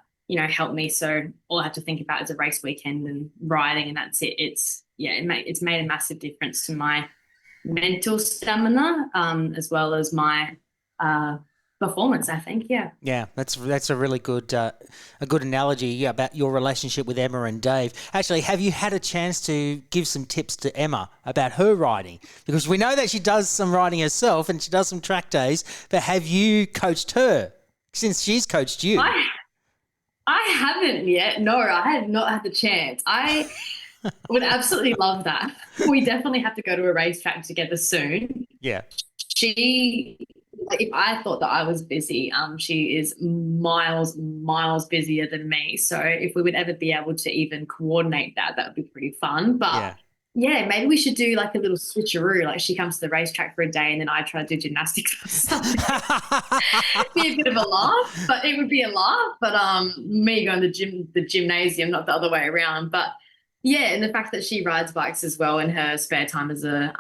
help me. So all I have to think about is a race weekend and riding, and that's it. It's made a massive difference to my mental stamina, as well as my performance, I think. Yeah, that's a really good analogy about your relationship with Emma and Dave. Actually, have you had a chance to give some tips to Emma about her riding? Because we know that she does some riding herself and she does some track days, but have you coached her since she's coached you? I haven't yet. No, I have not had the chance. I would absolutely love that. We definitely have to go to a racetrack together soon. Yeah. If I thought that I was busy, she is miles busier than me. So if we would ever be able to even coordinate that would be pretty fun. But yeah, maybe we should do like a little switcheroo. Like she comes to the racetrack for a day and then I try to do gymnastics or something. Be a bit of a laugh, but it would be a laugh. But me going to the gymnasium, not the other way around. But yeah, and the fact that she rides bikes as well in her spare time as a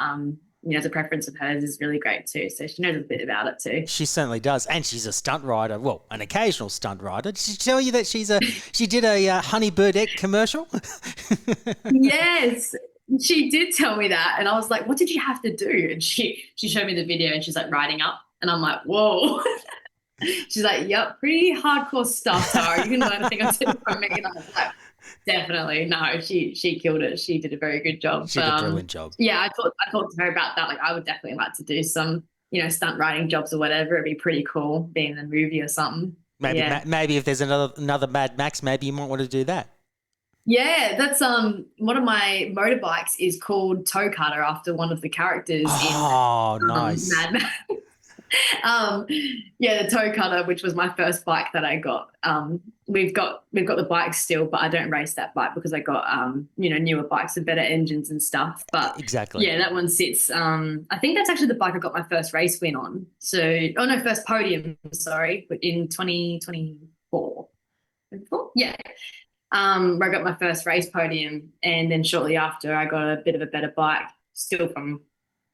preference of hers is really great too. So she knows a bit about it too. She certainly does. And she's a stunt rider. Well, an occasional stunt rider. Did she tell you that she did a Honey Birdette commercial? Yes, she did tell me that. And I was like, what did you have to do? And she showed me the video and she's like riding up. And I'm like, whoa. She's like, yep, pretty hardcore stuff, Tara. You can learn a thing or two from me. And I was like, definitely. No, she killed it. She did a very good job. She did a brilliant job. Yeah, I talked to her about that. Like I would definitely like to do some, stunt riding jobs or whatever. It'd be pretty cool being in a movie or something. Maybe if there's another Mad Max, maybe you might want to do that. Yeah, that's one of my motorbikes is called Toe Cutter after one of the characters in nice. Mad Max. The Toe Cutter, which was my first bike that I got. We've got the bike still, but I don't race that bike because I got newer bikes with better engines and stuff. But exactly, yeah, that one sits. I think that's actually the bike I got my first race win on. First podium. Sorry, but in 2024. Yeah. Where I got my first race podium, and then shortly after I got a bit of a better bike, still from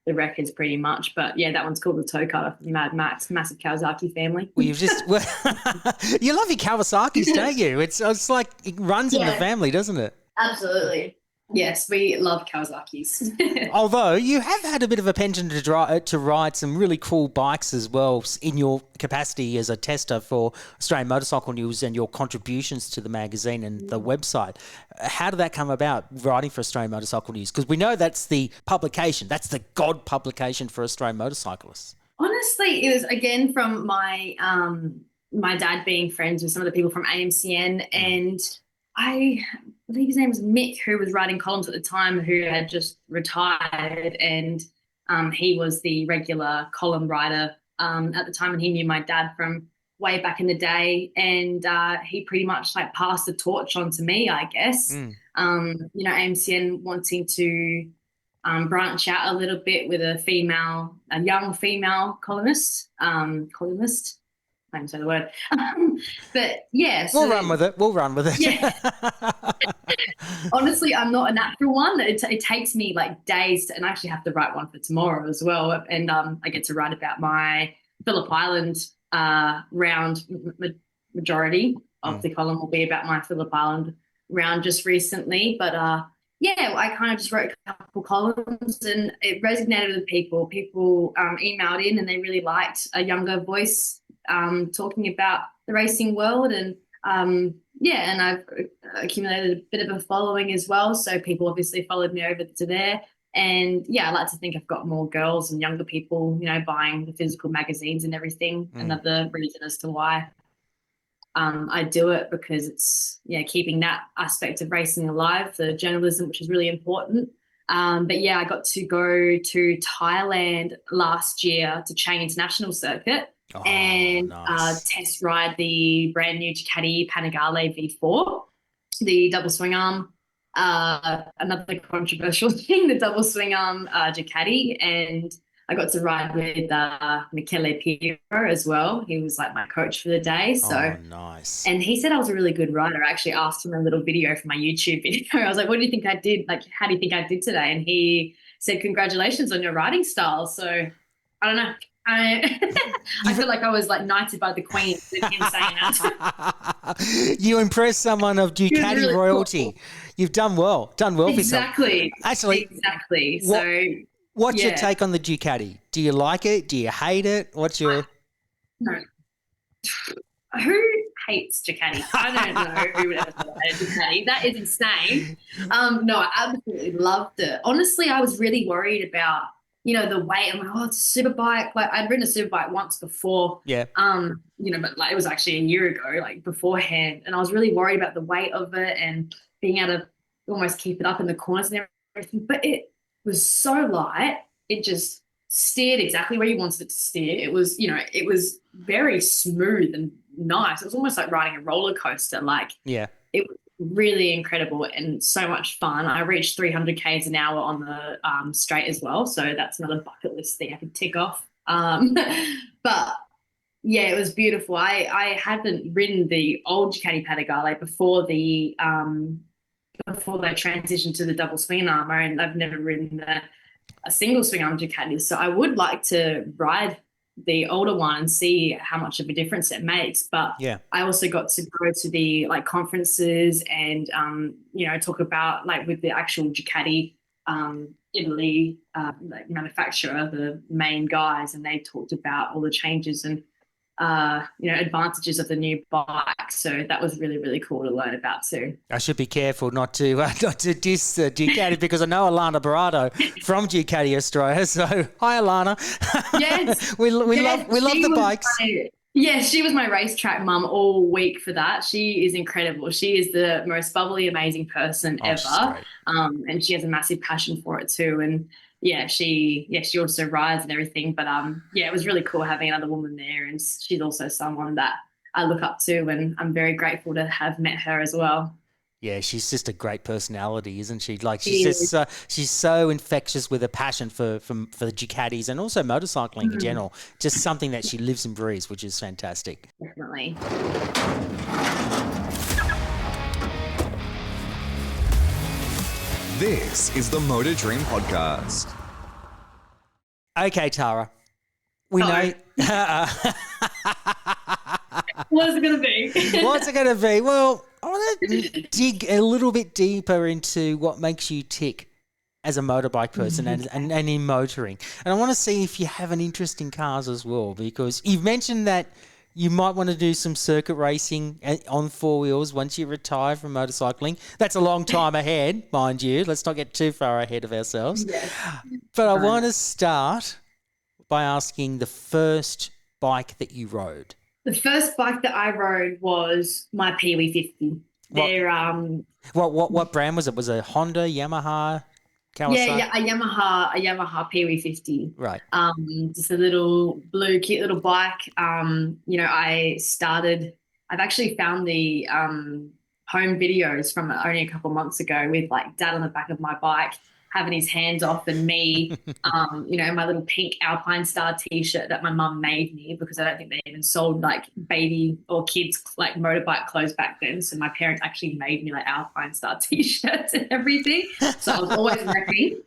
the records pretty much. But yeah, that one's called the Toe Cutter from Mad Max, massive Kawasaki family. Well, you love your Kawasaki's, don't you? It's like it runs in the family, doesn't it? Absolutely. Yes, we love Kawasaki's. Although you have had a bit of a penchant to ride some really cool bikes as well in your capacity as a tester for Australian Motorcycle News and your contributions to the magazine and the website. How did that come about, writing for Australian Motorcycle News? Because we know that's the publication, that's the God publication for Australian motorcyclists. Honestly, it was again from my my dad being friends with some of the people from AMCN, and I believe his name was Mick, who was writing columns at the time, who had just retired, and he was the regular column writer at the time, and he knew my dad from way back in the day, and he pretty much like passed the torch on to me, I guess. AMCN wanting to branch out a little bit with a young female columnist. I can't say the word. But yeah. So we'll run with it. Yeah. Honestly, I'm not a natural one. It takes me like days, and I actually have to write one for tomorrow as well. And I get to write about my Phillip Island round. Majority of the column will be about my Phillip Island round just recently. But I kind of just wrote a couple columns, and it resonated with people. People emailed in, and they really liked a younger voice talking about the racing world, and and I've accumulated a bit of a following as well. So people obviously followed me over to there, and I like to think I've got more girls and younger people, buying the physical magazines and everything. Another reason as to why I do it, because it's keeping that aspect of racing alive, the journalism, which is really important. I got to go to Thailand last year to Chang International Circuit. Nice. Test ride the brand new Ducati Panigale V4, the double swing arm. Another controversial thing, the double swing arm Ducati, and I got to ride with Michele Piero as well. He was like my coach for the day. So nice. And he said I was a really good rider. I actually asked him a little video for my YouTube video. I was like, what do you think I did? Like, how do you think I did today? And he said, congratulations on your riding style. So I don't know. I feel like I was like knighted by the Queen with him saying that. You impressed someone of Ducati really royalty. Cool. You've done well. Exactly. For Actually, exactly. What's your take on the Ducati? Do you like it? Do you hate it? What's your... No. Who hates Ducati? I don't know who would ever say that Ducati. That is insane. No, I absolutely loved it. Honestly, I was really worried about, the weight. I'm like, it's a superbike. Like, I'd ridden a superbike once before. Yeah. But like it was actually a year ago, like beforehand. And I was really worried about the weight of it and being able to almost keep it up in the corners and everything. But it was so light. It just steered exactly where you wanted it to steer. It was, it was very smooth and nice. It was almost like riding a roller coaster. Like, it was really incredible and so much fun. I reached 300 k's an hour on the straight as well. So that's another bucket list thing I could tick off. But yeah, it was beautiful. I hadn't ridden the old Ducati Panigale before they transitioned to the double swing arm, and I've never ridden a single swing arm Ducati. So I would like to ride the older one and see how much of a difference it makes. But I also got to go to the like conferences and talk about like with the actual Ducati Italy like manufacturer, the main guys, and they talked about all the changes and advantages of the new bike. So that was really, really cool to learn about too. I should be careful not to diss Ducati because I know Alana Barado from Ducati Australia. So hi, Alana. Yes, we love the bikes. She was my racetrack mum all week for that. She is incredible. She is the most bubbly, amazing person ever. And she has a massive passion for it too. And she also rides and everything. But it was really cool having another woman there, and she's also someone that I look up to, and I'm very grateful to have met her as well. Yeah, she's just a great personality, isn't she? Like she's so infectious with a passion for the Ducatis and also motorcycling in general. Just something that she lives and breathes, which is fantastic. Definitely. This is the Motor Dream Podcast. Okay, Tara. We know. What's it going to be? What's it going to be? Well, I want to dig a little bit deeper into what makes you tick as a motorbike person and in motoring. And I want to see if you have an interest in cars as well, because you've mentioned that you might want to do some circuit racing on four wheels once you retire from motorcycling. That's a long time ahead, mind you. Let's not get too far ahead of ourselves. Yes. But I want to start by asking the first bike that you rode. The first bike that I rode was my Pee-wee 50. They're What brand was it? Was it Honda, Yamaha? Kawasaki? Yeah, a Yamaha PW50. Right. Just a little blue, cute little bike. I've actually found the home videos from only a couple of months ago with like dad on the back of my bike having his hands off and me, my little pink Alpine Star t-shirt that my mum made me because I don't think they even sold like baby or kids like motorbike clothes back then. So my parents actually made me like Alpine Star t-shirts and everything. So I was always repping.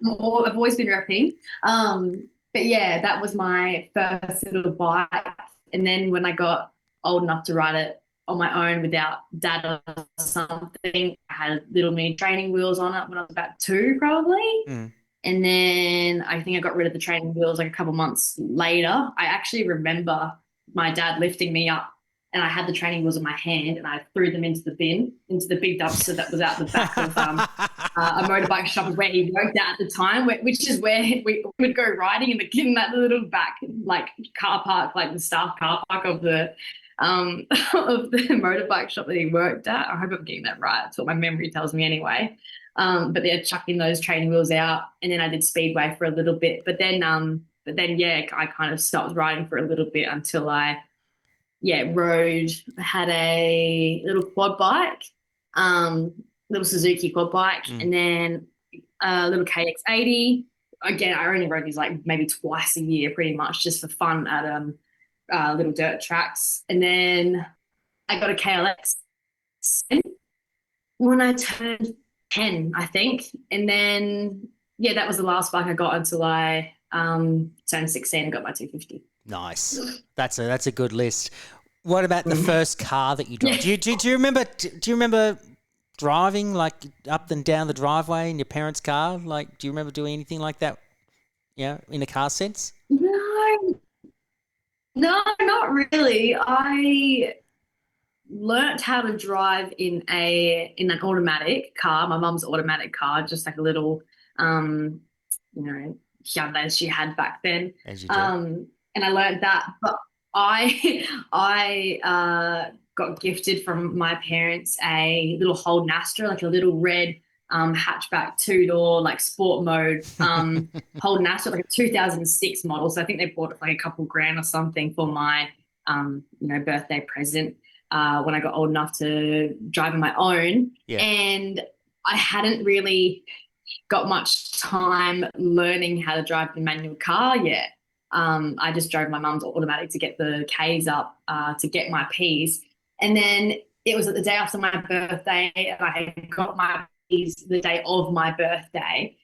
I've always been repping. But yeah, that was my first little bike. And then when I got old enough to ride it on my own without dad or something, I had little mini training wheels on it when I was about 2 probably. And then I think I got rid of the training wheels like a couple months later. I actually remember my dad lifting me up and I had the training wheels in my hand and I threw them into the bin, into the big dumpster that was out the back of a motorbike shop where he worked at the time, which is where we would go riding in that little back like car park, like the staff car park of the motorbike shop that he worked at. I hope I'm getting that right. That's what my memory tells me anyway. But they're chucking those training wheels out, and then I did speedway for a little bit. But then I kind of stopped riding for a little bit until I rode. I had a little quad bike, little Suzuki quad bike, and then a little KX80. Again, I only rode these like maybe twice a year, pretty much just for fun at little dirt tracks. And then I got a KLX when I turned 10, I think. And then, that was the last bike I got until I turned 16 and got my 250. Nice. That's a good list. What about the first car that you drove? Do you remember driving like up and down the driveway in your parents' car? Like, do you remember doing anything like that? Yeah, in a car sense? No, not really. I learnt how to drive in an automatic car, my mum's automatic car, just like a little, Hyundai she had back then. As you do. And I learned that, but I got gifted from my parents a little Holden Astra, like a little red hatchback 2-door, like sport mode Holden Astra, like a 2006 model. So I think they bought it like a couple grand or something for my birthday present when I got old enough to drive on my own. Yeah. And I hadn't really got much time learning how to drive the manual car yet. I just drove my mum's automatic to get the Ks up to get my Ps. And then it was the day after my birthday and I had got my Ps the day of my birthday.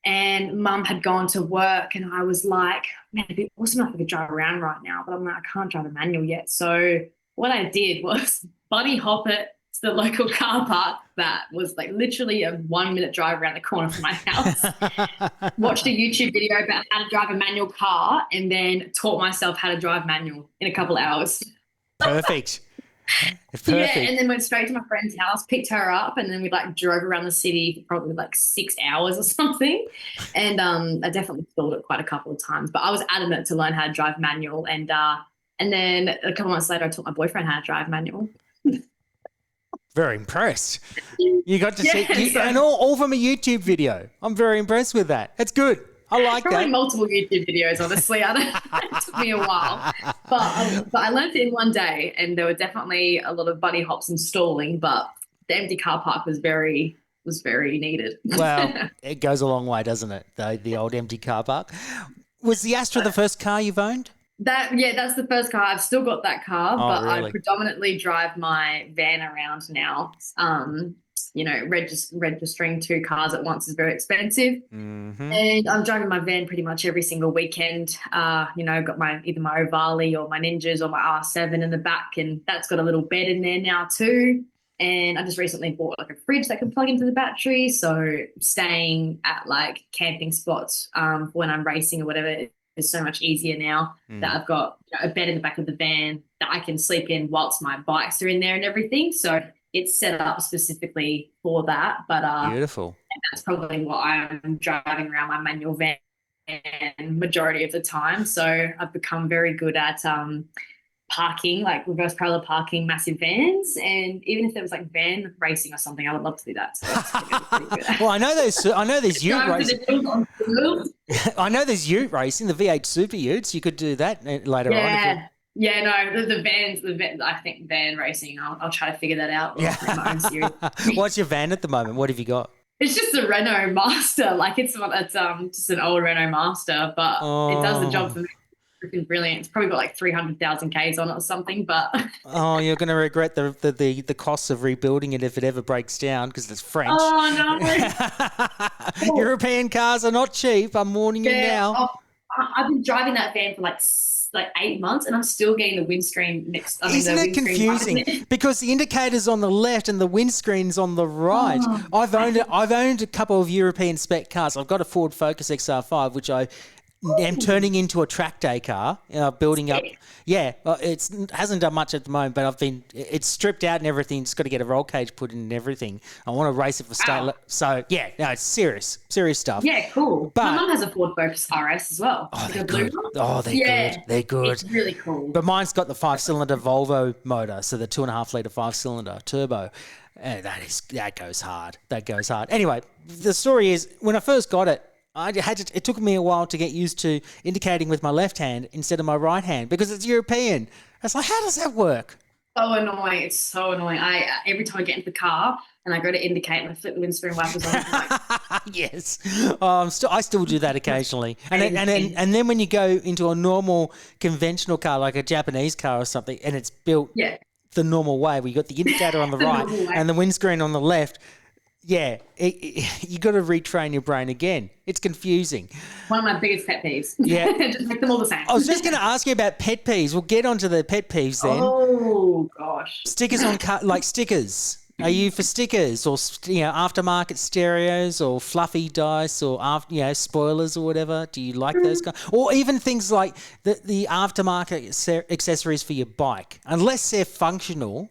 And mum had gone to work and I was like, man, it'd be awesome if I could drive around right now. But I'm like, I can't drive a manual yet. So what I did was bunny hop it to the local car park that was like literally a 1-minute drive around the corner from my house. Watched a YouTube video about how to drive a manual car and then taught myself how to drive manual in a couple of hours. Perfect. Yeah, and then went straight to my friend's house, picked her up, and then we like drove around the city for probably like 6 hours or something. And I definitely stalled it quite a couple of times, but I was adamant to learn how to drive manual. And then a couple months later, I taught my boyfriend how to drive manual. Very impressed. You got to see, and all from a YouTube video. I'm very impressed with that. It's good. I like probably that. Multiple YouTube videos, honestly. It took me a while, but I learned it in one day, and there were definitely a lot of bunny hops and stalling. But the empty car park was very needed. Well, it goes a long way, doesn't it? The old empty car park. Was the Astra the first car you've owned? That's the first car. I've still got that car, but really? I predominantly drive my van around now. Registering 2 cars at once is very expensive. Mm-hmm. And I'm driving my van pretty much every single weekend. Got either my Ovale or my Ninjas or my R7 in the back, and that's got a little bed in there now too. And I just recently bought like a fridge that can plug into the battery. So staying at like camping spots for when I'm racing or whatever is so much easier now that I've got a bed in the back of the van that I can sleep in whilst my bikes are in there and everything. So it's set up specifically for that. But beautiful. And that's probably what I'm driving around my manual van majority of the time. So I've become very good at parking, like reverse parallel parking, massive vans. And even if there was like van racing or something, I would love to do that. So that's pretty good. Well, I know there's ute racing. I know there's ute racing, the V8 Super Utes. You could do that later on. Yeah, no, the vans, I think van racing, I'll try to figure that out. Yeah. My own series. What's your van at the moment? What have you got? It's just a Renault Master. Like it's just an old Renault Master, but it does the job for me. Freaking brilliant. It's probably got like 300,000 Ks on it or something, but oh, you're going to regret the costs of rebuilding it if it ever breaks down because it's French. Oh no. European cars are not cheap. I'm warning you now. I've been driving that van for like 8 months and I'm still getting the windscreen mixed. Isn't it confusing? Because the indicator's on the left and the windscreen's on the right. I've owned a couple of European spec cars. I've got a Ford Focus XR5, which I am turning into a track day car, building up. Yeah, it hasn't done much at the moment, but it's stripped out and everything. It's got to get a roll cage put in and everything. I want to race it for state. So yeah, no, it's serious stuff. Yeah, cool. But my mum has a Ford Focus RS as well. Oh, they're good. Good. They're good. It's really cool. But mine's got the 5-cylinder Volvo motor, so the 2.5 litre 5-cylinder turbo. And that goes hard. Anyway, the story is when I first got it, it took me a while to get used to indicating with my left hand instead of my right hand because it's European. I was like, how does that work? So annoying. It's so annoying. Every time I get into the car and I go to indicate and I flip the windscreen wipers on. Yes. I still do that occasionally. And then when you go into a normal conventional car, like a Japanese car or something, and it's built the normal way, where you got the indicator on the right and the windscreen on the left, yeah, you got to retrain your brain again. It's confusing. One of my biggest pet peeves. Yeah. Just make them all the same. I was just going to ask you about pet peeves. We'll get onto the pet peeves then. Oh, gosh. Stickers on car, like stickers. Are you for stickers or, aftermarket stereos or fluffy dice or, spoilers or whatever? Do you like those guys? Or even things like the aftermarket accessories for your bike. Unless they're functional,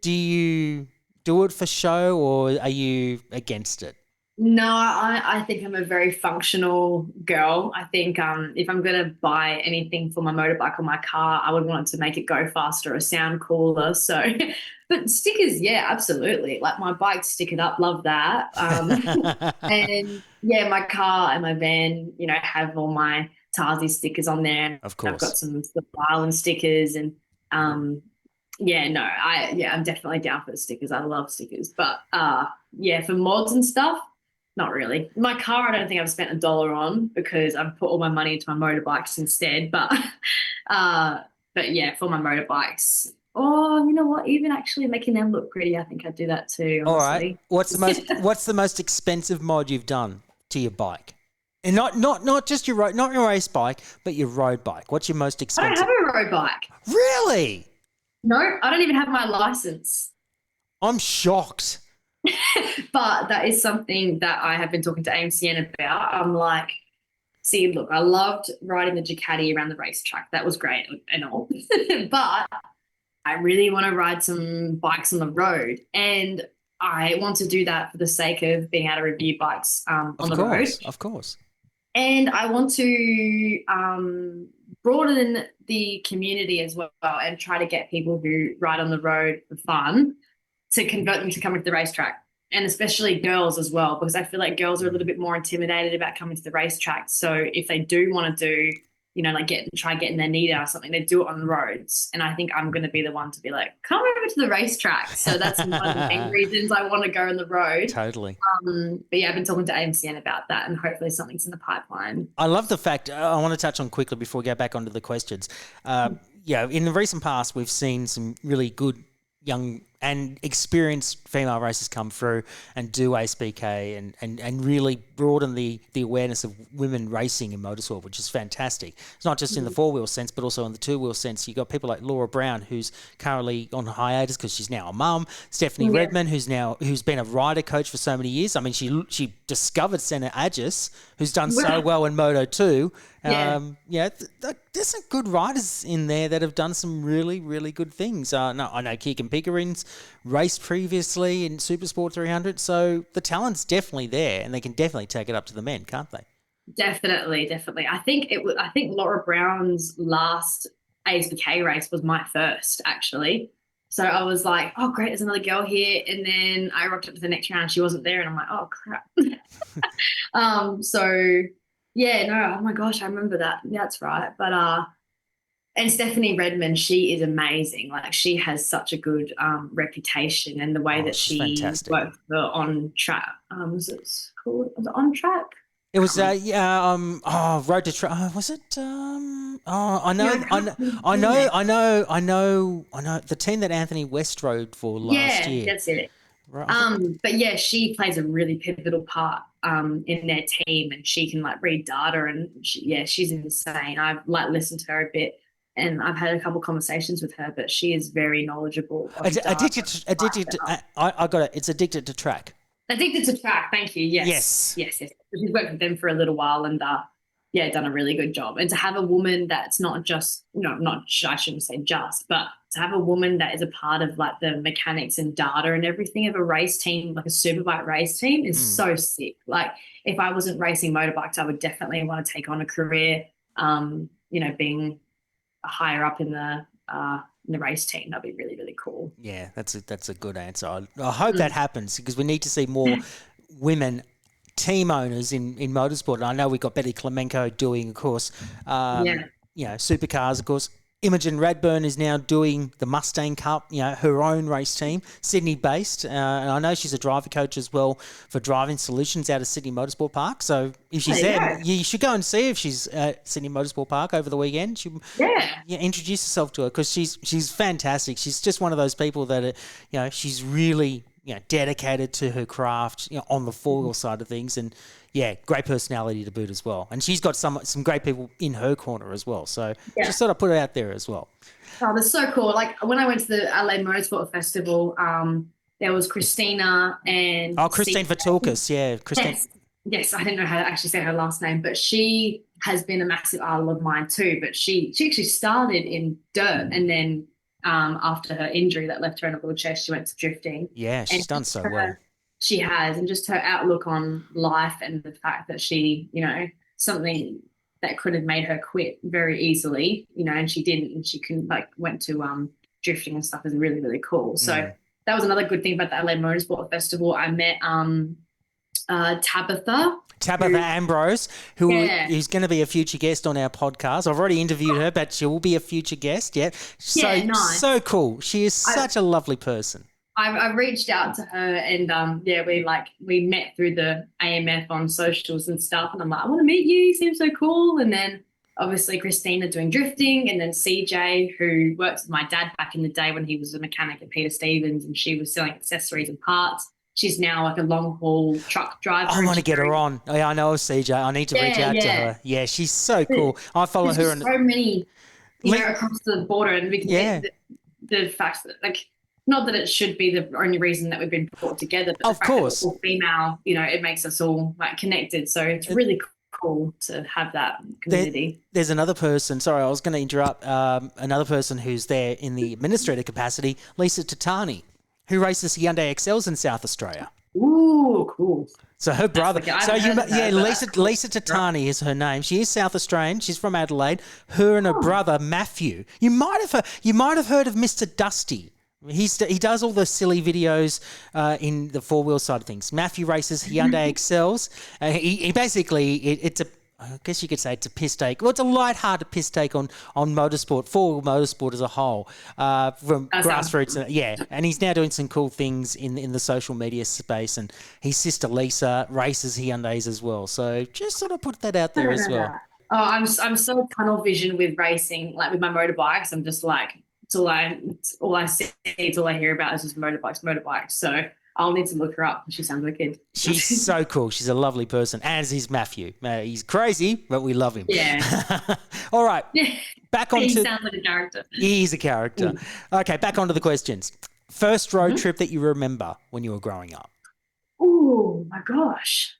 do you do it for show or are you against it? No, I think I'm a very functional girl. I think if I'm going to buy anything for my motorbike or my car, I would want it to make it go faster or sound cooler. So, but stickers, yeah, absolutely. Like my bike's stickered up, love that. And yeah, my car and my van, have all my Tarzy stickers on there. Of course. I've got some Island stickers and I'm definitely down for the stickers. I love stickers. But for mods and stuff, not really. My car, I don't think I've spent $1 on because I've put all my money into my motorbikes instead. But yeah, for my motorbikes. Oh, you know what? Even actually making them look pretty, I think I'd do that too. Honestly. All right. What's the most expensive mod you've done to your bike? And not just your race bike, but your road bike. What's your most expensive? I don't have a road bike. Really? No, I don't even have my license. I'm shocked. But that is something that I have been talking to AMCN about. I'm like, see, look, I loved riding the Ducati around the racetrack. That was great and all. But I really want to ride some bikes on the road. And I want to do that for the sake of being able to review bikes on the road. Of course. And I want to broaden the community as well and try to get people who ride on the road for fun to convert them to coming to the racetrack, and especially girls as well, because I feel like girls are a little bit more intimidated about coming to the racetrack. So if they do want to do, try getting their knee down or something, they do it on the roads. And I think I'm going to be the one to be like, come over to the racetrack. So that's one of the main reasons I want to go on the road. Totally. But yeah, I've been talking to AMCN about that and hopefully something's in the pipeline. I love the fact, I want to touch on quickly before we go back onto the questions. In the recent past, we've seen some really good young and experienced female racers come through and do ASBK and really broaden the awareness of women racing in motorsport, which is fantastic. It's not just in the four-wheel sense, but also in the two-wheel sense. You've got people like Laura Brown, who's currently on hiatus because she's now a mum. Stephanie Redmond, who's been a rider coach for so many years. I mean, she discovered Senna Agis, who's done so well in Moto 2. There's some good riders in there that have done some really, really good things. I know Keegan Pickering's raced previously in Supersport 300, so the talent's definitely there, and they can definitely take it up to the men, can't they? Definitely. I think Laura Brown's last ASBK race was my first, actually. So I was like, oh, great, there's another girl here. And then I rocked up to the next round. She wasn't there. And I'm like, oh, crap. So, yeah, no, oh, my gosh, I remember that. That's right. But and Stephanie Redmond, she is amazing. Like, she has such a good reputation, and the way that she worked for On Track. Was it called On Track? It was Road to Track. Was it? I know. The team that Anthony West rode for last year. Yeah, that's it. Right. But yeah, she plays a really pivotal part in their team, and she can like read data, and she's insane. I've like listened to her a bit, and I've had a couple conversations with her, but she is very knowledgeable. I got it. It's Addicted to Track. Addicted to Track. Thank you. Yes. She's worked with them for a little while, and done a really good job. And to have a woman that's not just, I shouldn't say just, but to have a woman that is a part of like the mechanics and data and everything of a race team, like a superbike race team, is so sick. Like, if I wasn't racing motorbikes, I would definitely want to take on a career, being higher up in the race team. That'd be really, really cool. Yeah, that's a good answer. I hope that happens, because we need to see more women team owners in motorsport. And I know we've got Betty Klemenko doing, of course, supercars, of course. Imogen Radburn is now doing the Mustang Cup, her own race team, Sydney-based. And I know she's a driver coach as well for Driving Solutions out of Sydney Motorsport Park. So if she's there, you should go and see if she's at Sydney Motorsport Park over the weekend. Introduce yourself to her, because she's fantastic. She's just one of those people that, she's really dedicated to her craft, on the four-wheel side of things, and great personality to boot as well. And she's got some great people in her corner as well. So just sort of put it out there as well. Oh, that's so cool. Like, when I went to the Adelaide Motorsport Festival, there was Christina and Christine Vitulkas, Christine. Yes, I didn't know how to actually say her last name, but she has been a massive idol of mine too. But she actually started in dirt, and then after her injury that left her in a wheelchair, she went to drifting. Yeah, she's done so well. She has, and just her outlook on life, and the fact that she, something that could have made her quit very easily, and she didn't, and she went to drifting and stuff, is really, really cool. So that was another good thing about the Adelaide Motorsport Festival. I met Tabitha Ambrose, who is going to be a future guest on our podcast. I've already interviewed her, but she will be a future guest. Yeah. Nice. So cool. She is such a lovely person. I reached out to her, and we met through the AMF on socials and stuff, and I'm like, I want to meet you. You seem so cool. And then obviously Christina doing drifting, and then CJ, who worked with my dad back in the day when he was a mechanic at Peter Stevens, and she was selling accessories and parts. She's now like a long haul truck driver. I want to get her on. Yeah, I know CJ. I need to reach out to her. Yeah, she's so cool. I follow her. So many, across the border, and we can the fact that not that it should be the only reason that we've been brought together, but of course, that we're all female, it makes us all connected. So it's really cool to have that community. There's another person. Sorry, I was going to interrupt. Another person who's there in the administrator capacity, Lisa Tatani, who races Hyundai XLs in South Australia. Ooh, cool. So her brother. Lisa Tatani is her name. She is South Australian. She's from Adelaide. Her and her brother Matthew. You might have heard of Mr. Dusty. He does all the silly videos in the four-wheel side of things. Matthew races Hyundai XLs. He basically, I guess you could say it's a piss take. Well, it's a light-hearted piss take on motorsport, four-wheel motorsport as a whole, from grassroots. And he's now doing some cool things in the social media space. And his sister Lisa races Hyundais as well. So just sort of put that out there as well. Oh, I'm so tunnel vision with racing, like with my motorbikes. I'm just like, it's all I see, it's all I hear about is just motorbikes. So I'll need to look her up. She sounds wicked. She's so cool. She's a lovely person, as is Matthew. He's crazy, but we love him. Yeah. All right. Back on he sounds like a character. He's a character. Okay, back onto the questions. First road trip that you remember when you were growing up? Oh, my gosh.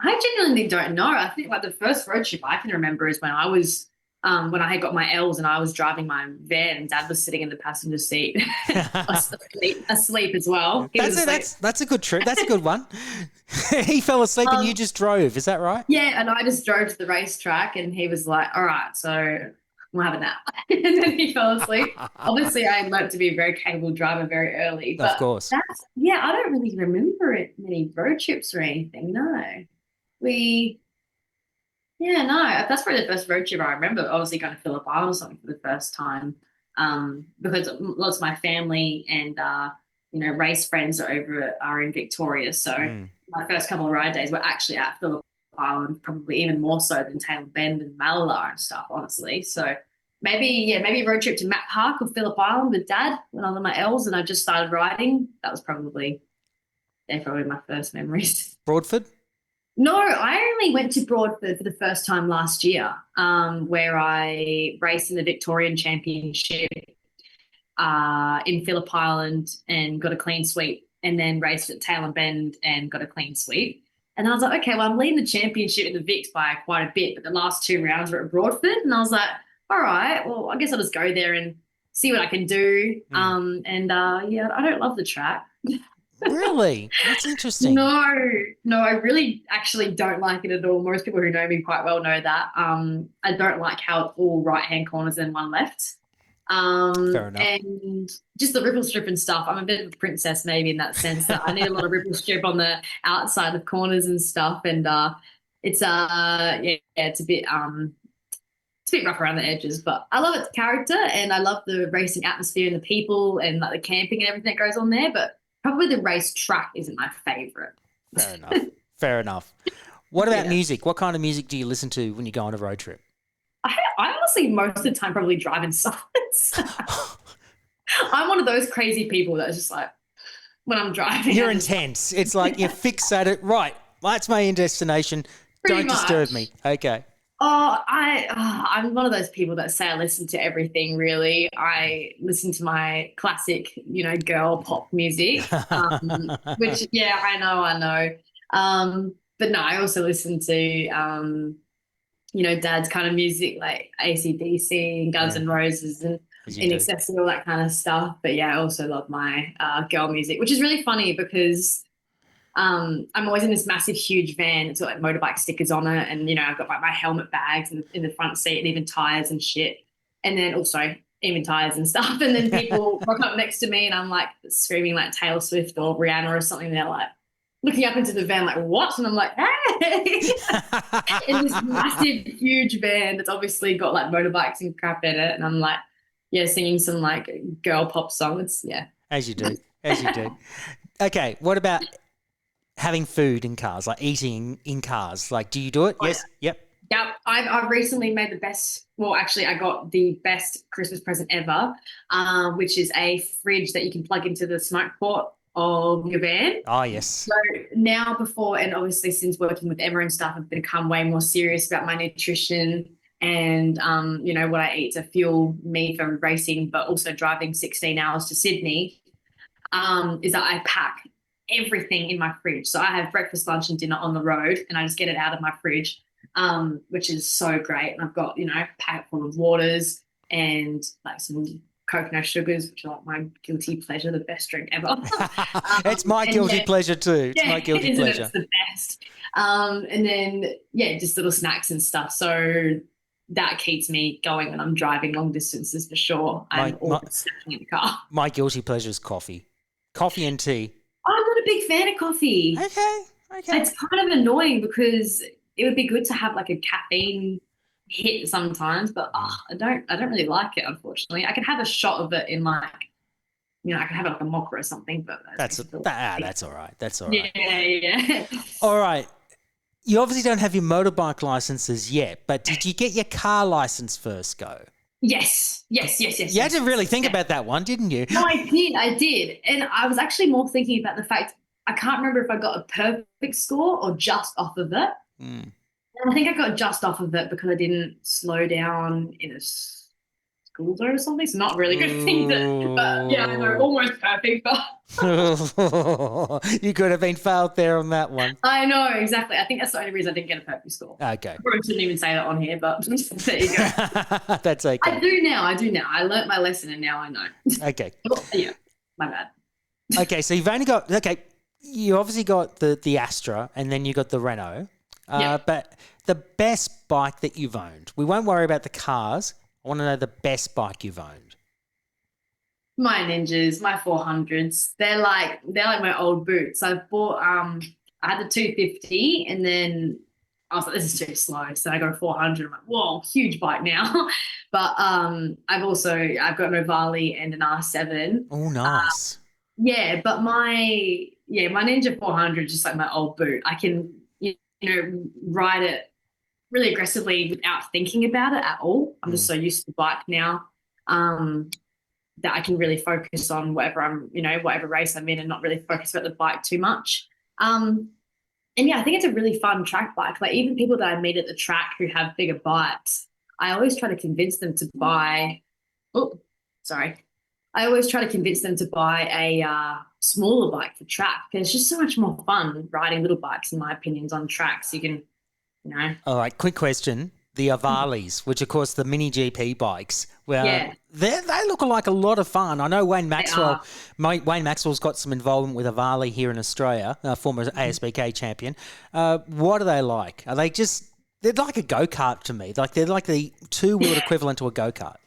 I genuinely don't know. I think the first road trip I can remember is when I was when I had got my L's and I was driving my van, and Dad was sitting in the passenger seat, asleep as well. That's a good trip. That's a good one. He fell asleep and you just drove. Is that right? Yeah, and I just drove to the racetrack, and he was like, "All right, so we'll have a nap. And then he fell asleep. Obviously, I learned to be a very capable driver very early. But of course. I don't really remember it many road trips or anything. No. That's probably the first road trip I remember. Obviously going to Phillip Island or something for the first time. Because lots of my family and race friends are in Victoria. So my first couple of ride days were actually at Phillip Island, probably even more so than Taylor Bend and Malala and stuff, honestly. So maybe a road trip to Matt Park or Phillip Island with Dad when I was on my L's and I just started riding. That was probably my first memories. Broadford? No, I only went to Broadford for the first time last year, where I raced in the Victorian Championship in Phillip Island and got a clean sweep, and then raced at Taylor Bend and got a clean sweep. And I was like, okay, well, I'm leading the championship in the Vics by quite a bit, but the last 2 rounds were at Broadford. And I was like, all right, well, I guess I'll just go there and see what I can do. I don't love the track. Really? That's interesting. No, I really actually don't like it at all. Most people who know me quite well know that. I don't like how it's all right-hand corners and one left. Fair enough. And just the ripple strip and stuff. I'm a bit of a princess maybe in that sense that I need a lot of ripple strip on the outside of corners and stuff. And it's a bit rough around the edges, but I love its character and I love the racing atmosphere and the people and like the camping and everything that goes on there. But probably the race track isn't my favourite. Fair enough. What about music? What kind of music do you listen to when you go on a road trip? I honestly, most of the time, probably drive in silence. I'm one of those crazy people that's just like, when I'm driving. You're intense. It's like you're fixated. Right, that's my end destination. Don't disturb me. Okay. I'm one of those people that say I listen to everything, really. I listen to my classic, girl pop music, which, I know. But no, I also listen to, Dad's kind of music like ACDC and Guns N' Roses and In Excess and all that kind of stuff. But, I also love my girl music, which is really funny because I'm always in this massive, huge van. It's got like motorbike stickers on it. And, I've got like my helmet bags in the front seat and even tires and shit. And then also even tires and stuff. And then people rock up next to me and I'm like screaming like Taylor Swift or Rihanna or something. And they're like looking up into the van like, what? And I'm like, hey! In this massive, huge van that's obviously got like motorbikes and crap in it. And I'm like, singing some like girl pop songs. Yeah. As you do. Okay. What about having food in cars, like eating in cars? Like, do you do it? Oh, yes. Yeah. Yep. I've recently made I got the best Christmas present ever, which is a fridge that you can plug into the smoke port of your van. Oh, yes. So now and obviously since working with Emma and stuff, I've become way more serious about my nutrition and, what I eat to fuel me for racing, but also driving 16 hours to Sydney, is that I pack everything in my fridge. So I have breakfast, lunch and dinner on the road and I just get it out of my fridge, which is so great. And I've got, a packet full of waters and like some coconut sugars, which are like my guilty pleasure, the best drink ever. It's my guilty pleasure too. It's my guilty pleasure. It's the best. And then, just little snacks and stuff. So that keeps me going when I'm driving long distances for sure. I'm always snacking in the car. My guilty pleasure is coffee. Coffee and tea. I'm not a big fan of coffee. Okay. It's kind of annoying because it would be good to have like a caffeine hit sometimes, but I don't really like it, unfortunately. I can have a shot of it in like, I can have it like a mocha or something, but that's all right. That's all right. Yeah. All right. You obviously don't have your motorbike licenses yet, but did you get your car license first go? Yes. You had to really think about that one, didn't you? No, I did. And I was actually more thinking about the fact, I can't remember if I got a perfect score or just off of it. And I think I got just off of it because I didn't slow down in a school zone or something. So not really good thing. But I know, almost perfect. But you could have been failed there on that one. I know, exactly. I think that's the only reason I didn't get a perfect score. Okay. I probably shouldn't even say that on here, but there you go. That's okay. I do now. I learnt my lesson and now I know. Okay. Yeah, my bad. Okay, so you've only got, you obviously got the Astra and then you got the Renault. But the best bike that you've owned, we won't worry about the cars, I want to know the best bike you've owned. My Ninjas, my 400s. They're like my old boots. I bought I had the 250 and then I was like, this is too slow. So I got a 400. I'm like, whoa, huge bike now. But I've got an Ovale and an R7. Oh, nice. Yeah, but my Ninja 400 is just like my old boot. I can, ride it really aggressively without thinking about it at all. I'm just so used to the bike now that I can really focus on whatever race I'm in and not really focus about the bike too much. And yeah, I think it's a really fun track bike. Like even people that I meet at the track who have bigger bikes, I always try to convince them to buy. I always try to convince them to buy a smaller bike for track because it's just so much more fun riding little bikes, in my opinions, on tracks. You can, All right, quick question. The Ovales, which of course the mini GP bikes, they look like a lot of fun. I know Wayne Maxwell's got some involvement with Ovale here in Australia, former ASBK champion. What are they like? Are they they're like a go-kart to me. Like they're like the two-wheeled equivalent to a go-kart.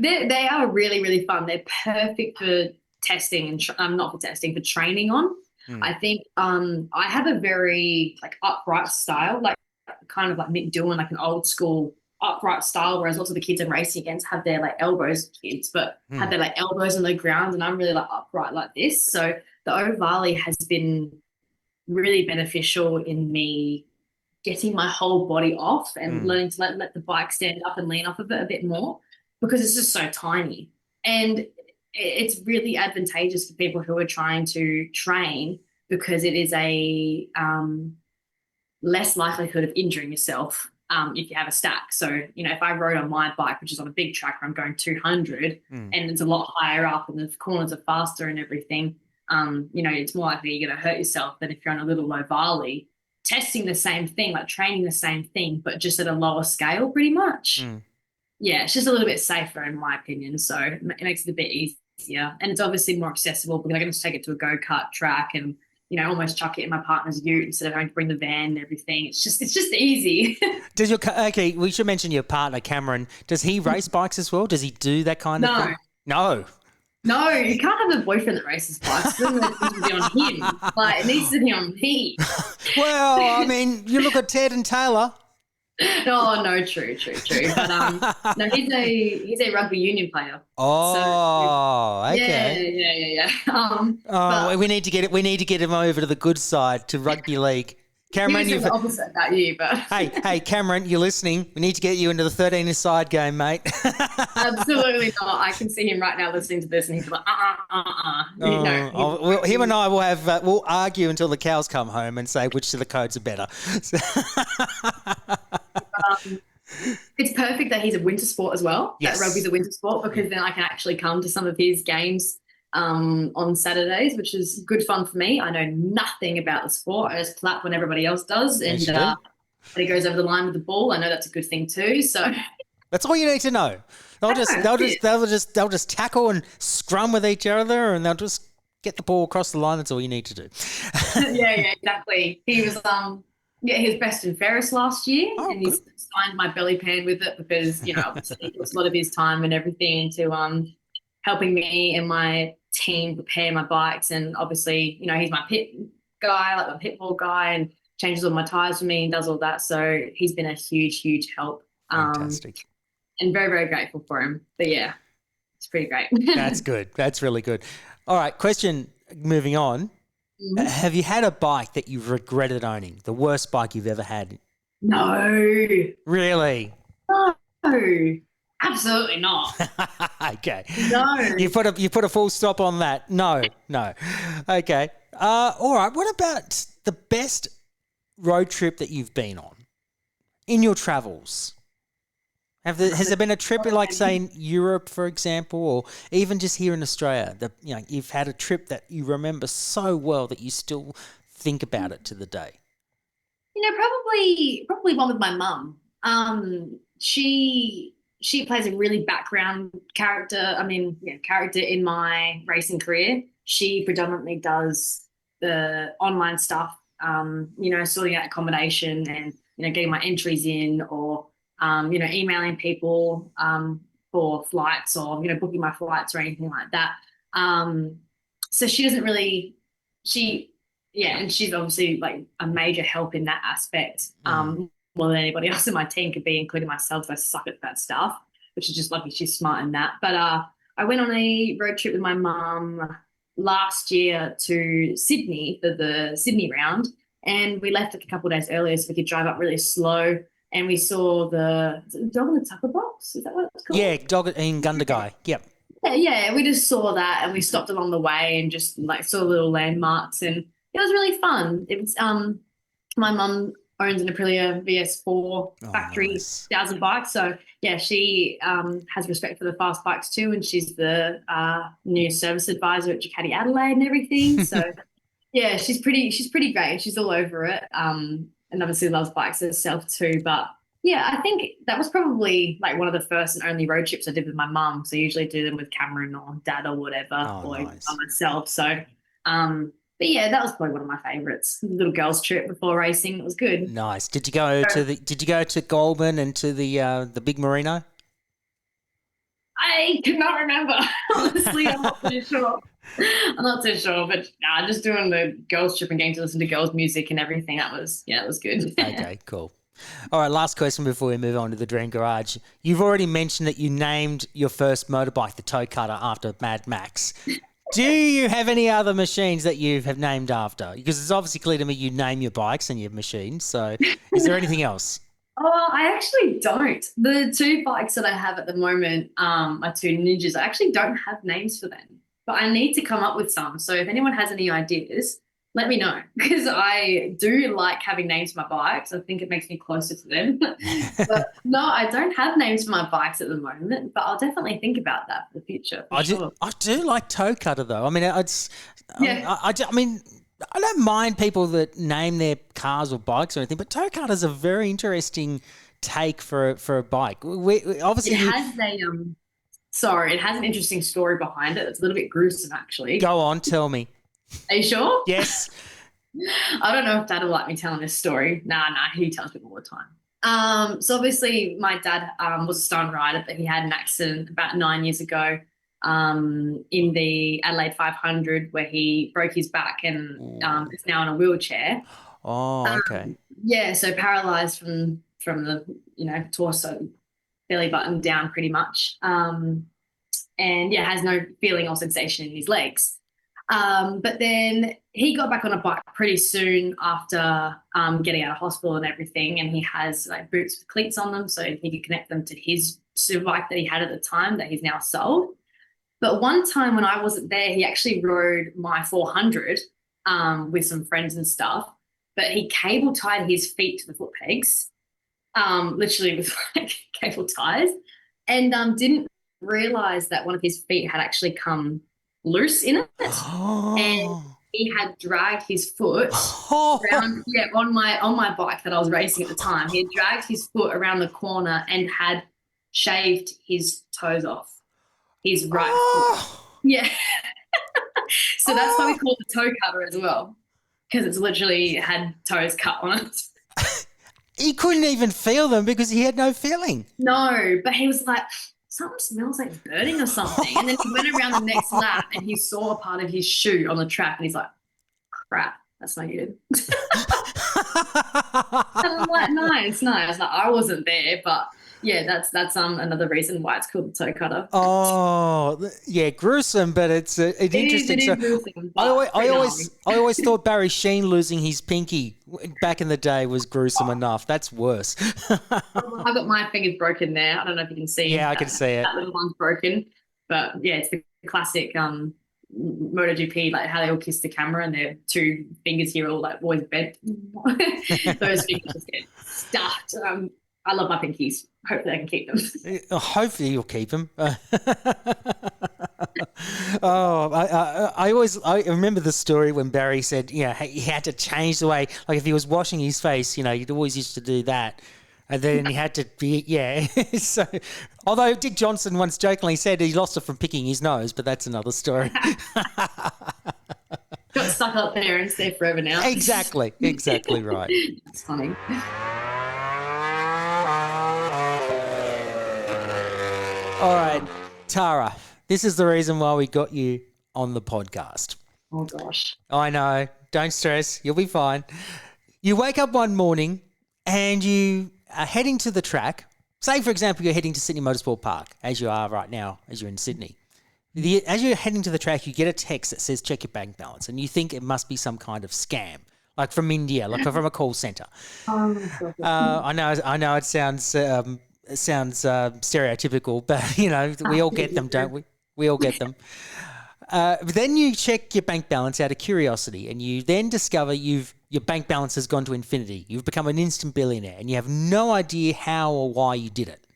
They are really, really fun. They're perfect for testing and not for testing, for training on. I think I have a very upright style, kind of like Mick doing like an old school upright style, whereas lots of the kids I'm racing against have their elbows, have their elbows on the ground, and I'm really upright like this. So the Ovale has been really beneficial in me getting my whole body off and learning to let the bike stand up and lean off of it a bit more, because it's just so tiny. And it's really advantageous for people who are trying to train, because it is a less likelihood of injuring yourself if you have a stack. So, if I rode on my bike, which is on a big track where I'm going 200 and it's a lot higher up and the corners are faster and everything, it's more likely you're going to hurt yourself than if you're on a little Ovale, testing the same thing, like training the same thing, but just at a lower scale pretty much. Yeah, it's just a little bit safer in my opinion. So it makes it a bit easier. And it's obviously more accessible because I can just take it to a go-kart track and, almost chuck it in my partner's ute instead of having to bring the van and everything. It's just easy. We should mention your partner, Cameron. Does he race bikes as well? Does he do that kind of thing? No. No, you can't have a boyfriend that races bikes. It doesn't need to be on him. It needs to be on me. Well, I mean, you look at Ted and Taylor. No, true. But no, he's a rugby union player. Oh, so, okay. Yeah. We need to get him over to the good side, to rugby league. Cameron, you've the opposite about you, but hey, Cameron, you're listening. We need to get you into the 13-a-side game, mate. Absolutely not. I can see him right now listening to this, and he's like, Well, him and I will have we'll argue until the cows come home and say which of the codes are better. It's perfect that he's a winter sport as well. Yes. That rugby's a winter sport, because then I can actually come to some of his games on Saturdays, which is good fun for me. I know nothing about the sport. I just clap when everybody else does, and when he goes over the line with the ball, I know that's a good thing too. So that's all you need to know. They'll just tackle and scrum with each other, and they'll just get the ball across the line. That's all you need to do. yeah, exactly. He was he was best and fairest last year, and he's signed my belly pan with it because obviously he puts a lot of his time and everything into helping me and my team prepare my bikes. And obviously, he's my pit guy, like the pit bull guy, and changes all my tires for me and does all that. So he's been a huge help. Fantastic. And very, very grateful for him. But yeah, it's pretty great. That's good. That's really good. All right, question moving on. Mm-hmm. Have you had a bike that you've regretted owning? The worst bike you've ever had? No. Really? No. Absolutely not. Okay. No. You put a full stop on that. No. Okay. All right. What about the best road trip that you've been on in your travels? Has there been a trip like, say, in Europe, for example, or even just here in Australia that you've had a trip that you remember so well that you still think about it to the day? Probably one with my mum. She plays a really background character. Character in my racing career. She predominantly does the online stuff. Sorting out accommodation and getting my entries in, or emailing people for flights or, booking my flights or anything like that. So she doesn't really, and she's obviously like a major help in that aspect, more than anybody else in my team could be, including myself. So I suck at that stuff, which is just lucky she's smart in that. But I went on a road trip with my mum last year to Sydney for the Sydney round, and we left like a couple of days earlier so we could drive up really slow. And we saw the dog in the tucker box. Is that what it's called? Yeah, dog in Gundagai. Yep. Yeah, we just saw that and we stopped along the way and just like saw little landmarks, and it was really fun. It was my mum owns an Aprilia VS4 factory 1,000 bikes, so yeah, she has respect for the fast bikes too, and she's the new service advisor at Ducati Adelaide and everything. So yeah, she's pretty great. She's all over it, and obviously loves bikes herself too. But yeah, I think that was probably like one of the first and only road trips I did with my mum. So I usually do them with Cameron or Dad or whatever, or by myself. So, but yeah, that was probably one of my favourites. Little girls' trip before racing. It was good. Nice. Did you go to Goulburn and to the big Merino? I cannot remember. Honestly, I'm not too sure. But just doing the girls' trip and getting to listen to girls' music and everything. It was good. Okay, cool. All right, last question before we move on to the Dream Garage. You've already mentioned that you named your first motorbike the Toe Cutter after Mad Max. Do you have any other machines that you have named after? Because it's obviously clear to me you name your bikes and your machines. So is there anything else? Oh, I actually don't. The two bikes that I have at the moment are two Ninjas. I actually don't have names for them, but I need to come up with some. So if anyone has any ideas, let me know, because I do like having names for my bikes. I think it makes me closer to them. But no, I don't have names for my bikes at the moment, but I'll definitely think about that for the future. I do like Toe Cutter though. I mean, I don't mind people that name their cars or bikes or anything, but Toe Cutter is a very interesting take for a bike. Obviously, it has it has an interesting story behind it. It's a little bit gruesome, actually. Go on, tell me. Are you sure? Yes. I don't know if Dad will like me telling this story. Nah, he tells people all the time. So obviously my dad was a stunt rider, but he had an accident about 9 years ago in the Adelaide 500 where he broke his back and is now in a wheelchair. Oh, okay. So paralysed from the torso, belly button down pretty much. And has no feeling or sensation in his legs. But then he got back on a bike pretty soon after getting out of hospital and everything, and he has like boots with cleats on them so he could connect them to his Superbike that he had at the time that he's now sold. But one time when I wasn't there, he actually rode my 400 with some friends and stuff, but he cable tied his feet to the foot pegs, literally with like cable ties, and didn't realise that one of his feet had actually come loose in it, and he had dragged his foot around on my bike that I was racing at the time. He had dragged his foot around the corner and had shaved his toes off his right foot. Yeah. So that's why we call it the toe cutter as well, because it's literally had toes cut on it. He couldn't even feel them because he had no feeling. No, but he was like, something smells like burning or something. And then he went around the next lap and he saw a part of his shoe on the track and he's like, crap, that's not good. And I'm like, nice. Like, I wasn't there, but yeah, that's another reason why it's called the toe cutter. Oh, yeah, gruesome, but it's interesting. It is gruesome, I always thought Barry Sheen losing his pinky back in the day was gruesome enough. That's worse. I've got my fingers broken there. I don't know if you can see. Yeah, I can see it. That little one's broken, but yeah, it's the classic MotoGP, like how they all kiss the camera and their two fingers here all like always bent. Those fingers just get stuffed. I love my pinkies. Hopefully I can keep them. Hopefully you'll keep them. I remember the story when Barry said, he had to change the way, like if he was washing his face, he'd always used to do that. And then he had to be, So, although Dick Johnson once jokingly said he lost it from picking his nose, but that's another story. Got stuck up there and stay forever now. Exactly right. That's funny. All right, Tara, this is the reason why we got you on the podcast. Oh, gosh. I know. Don't stress. You'll be fine. You wake up one morning and you are heading to the track. Say, for example, you're heading to Sydney Motorsport Park, as you are right now, as you're in Sydney. As you're heading to the track, you get a text that says check your bank balance, and you think it must be some kind of scam, like from India, like from a call centre. I know it sounds stereotypical, but, you know, we all get them, don't we? We all get them. But then you check your bank balance out of curiosity, and you then discover your bank balance has gone to infinity. You've become an instant billionaire, and you have no idea how or why you did it.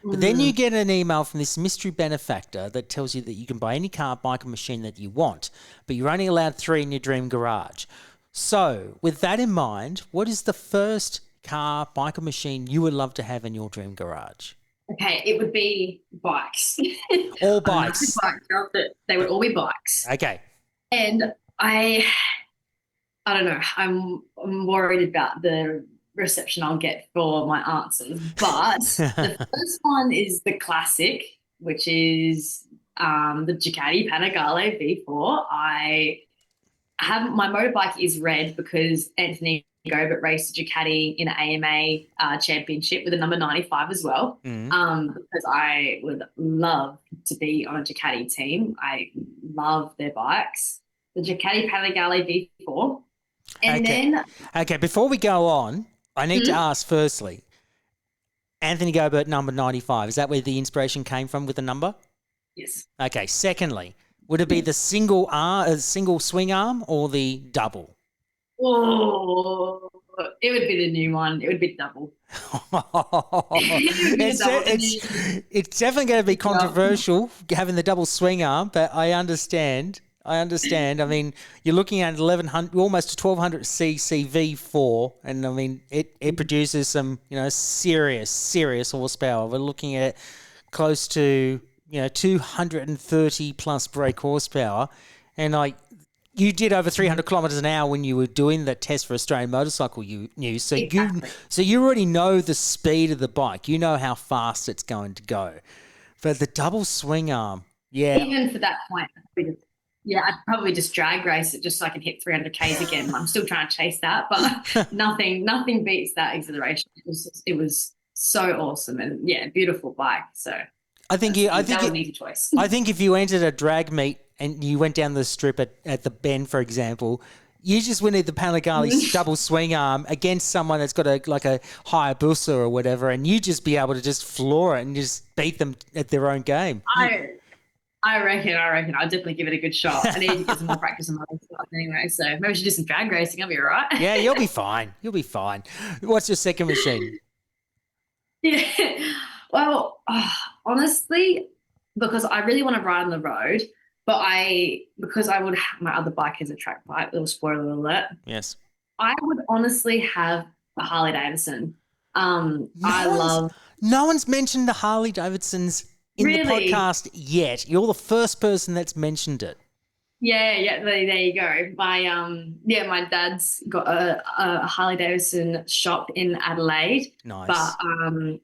But then you get an email from this mystery benefactor that tells you that you can buy any car, bike, or machine that you want, but you're only allowed 3 in your dream garage. So, with that in mind, what is the first car, bike, or machine you would love to have in your dream garage? Okay, it would be bikes. All bikes. They would all be bikes. Okay. And I don't know. I'm worried about the reception I'll get for my answers. But the first one is the classic, which is the Ducati Panigale V4. My motorbike is red because Anthony Gobert raced a Ducati in an AMA championship with a number 95 as well. Because I would love to be on a Ducati team. I love their bikes. The Ducati Panigale V4. Okay, before we go on, I need to ask firstly, Anthony Gobert number 95, is that where the inspiration came from with the number? Yes. Okay, secondly, would it be the single swing arm or the double? Oh, it would be the new one. It would be double. It's definitely going to be controversial having the double swing arm, but I understand. I mean, you're looking at 1100, almost a 1200cc V4, and I mean, it produces some, you know, serious horsepower. We're looking at close to, you know, 230 plus brake horsepower, and you did over 300 kilometres an hour when you were doing the test for Australian Motorcycle News. So you already know the speed of the bike. You know how fast it's going to go. But the double swing arm, yeah. Even for that point, I'd probably just drag race it just so I can hit 300 Ks again. I'm still trying to chase that, but nothing beats that exhilaration. It was so awesome and beautiful bike. So I think that would be the choice. I think if you entered a drag meet and you went down the strip at the Bend, for example, you just winning the Panigale double swing arm against someone that's got a Hayabusa or whatever, and you just be able to just floor it and just beat them at their own game. I reckon I'll definitely give it a good shot. I need to get some more practice on my stuff anyway, so maybe I should do some drag racing. I'll be all right. Yeah, you'll be fine. What's your second machine? Yeah, well, honestly, because I really want to ride on the road, but because I would have my other bike as a track bike, little spoiler alert. Yes. I would honestly have a Harley Davidson. No one's mentioned the Harley Davidsons in the podcast yet. You're the first person that's mentioned it. Yeah, there you go. My dad's got a Harley Davidson shop in Adelaide. Nice. But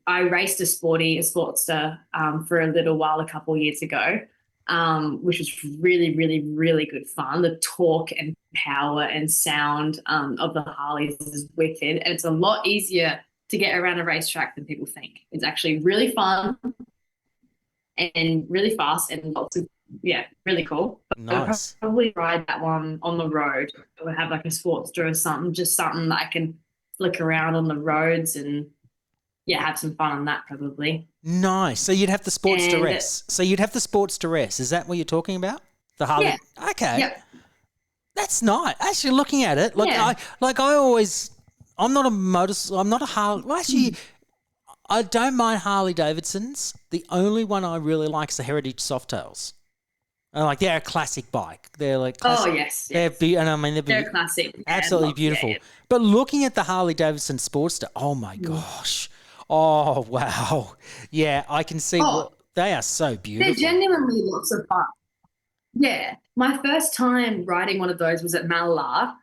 I raced a Sportster for a little while a couple of years ago, which was really, really, really good fun. The torque and power and sound of the Harleys is wicked, and it's a lot easier to get around a racetrack than people think. It's actually really fun and really fast and lots of, really cool. Nice. I'd probably ride that one on the road. I would have like a Sportster or something, just something that I can flick around on the roads and have some fun on that probably. Nice. So you'd have the Sportster S. Is that what you're talking about? The Harley? Yeah. Okay. Yep. That's nice. Actually, looking at it, I'm not a Harley. Well, actually, I don't mind Harley Davidsons. The only one I really like is the Heritage Softails. They're a classic bike. They're like classic. Oh yes. They're they're classic. Absolutely beautiful. Yeah. But looking at the Harley Davidson Sportster, oh my gosh. Oh wow. Yeah, I can see they are so beautiful. They're genuinely lots of fun. Yeah. My first time riding one of those was at Mallala,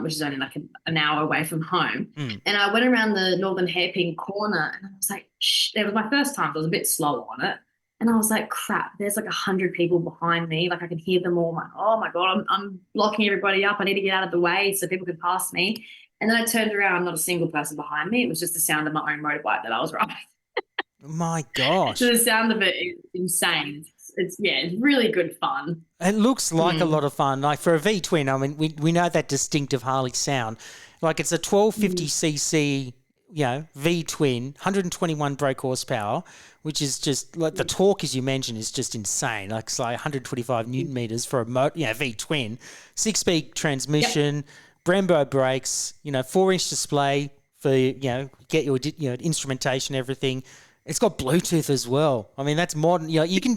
which is only like an hour away from home. And I went around the Northern Hairpin corner and I was like, it was my first time. So I was a bit slow on it. And I was like, crap, there's like 100 people behind me. Like I can hear them all. I'm like, oh my God, I'm blocking everybody up. I need to get out of the way so people can pass me. And then I turned around, not a single person behind me. It was just the sound of my own motorbike that I was riding. My gosh. So the sound of it is insane. It's really good fun. It looks like a lot of fun. Like for a V-twin, I mean, we know that distinctive Harley sound. Like it's a 1250cc, V-twin, 121 brake horsepower, which is just like the torque, as you mentioned, is just insane. Like it's like 125 newton meters for a V-twin, 6-speed transmission, Brembo brakes, 4-inch display for get your instrumentation, everything. It's got Bluetooth as well. I mean, that's modern. You can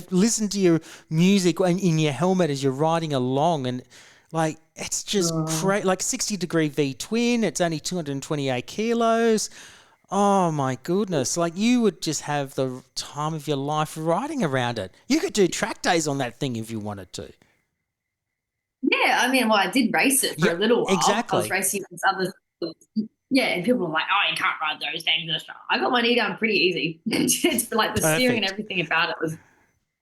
listen to your music in your helmet as you're riding along, and like it's just great. Like 60-degree V-twin. It's only 228 kilos. Oh my goodness! Like you would just have the time of your life riding around it. You could do track days on that thing if you wanted to. Yeah, I mean, well, I did race it for a little while. Exactly. I was racing with other. Yeah, and people were like, "Oh, you can't ride those things." I got my knee down pretty easy. It's like the steering and everything about it was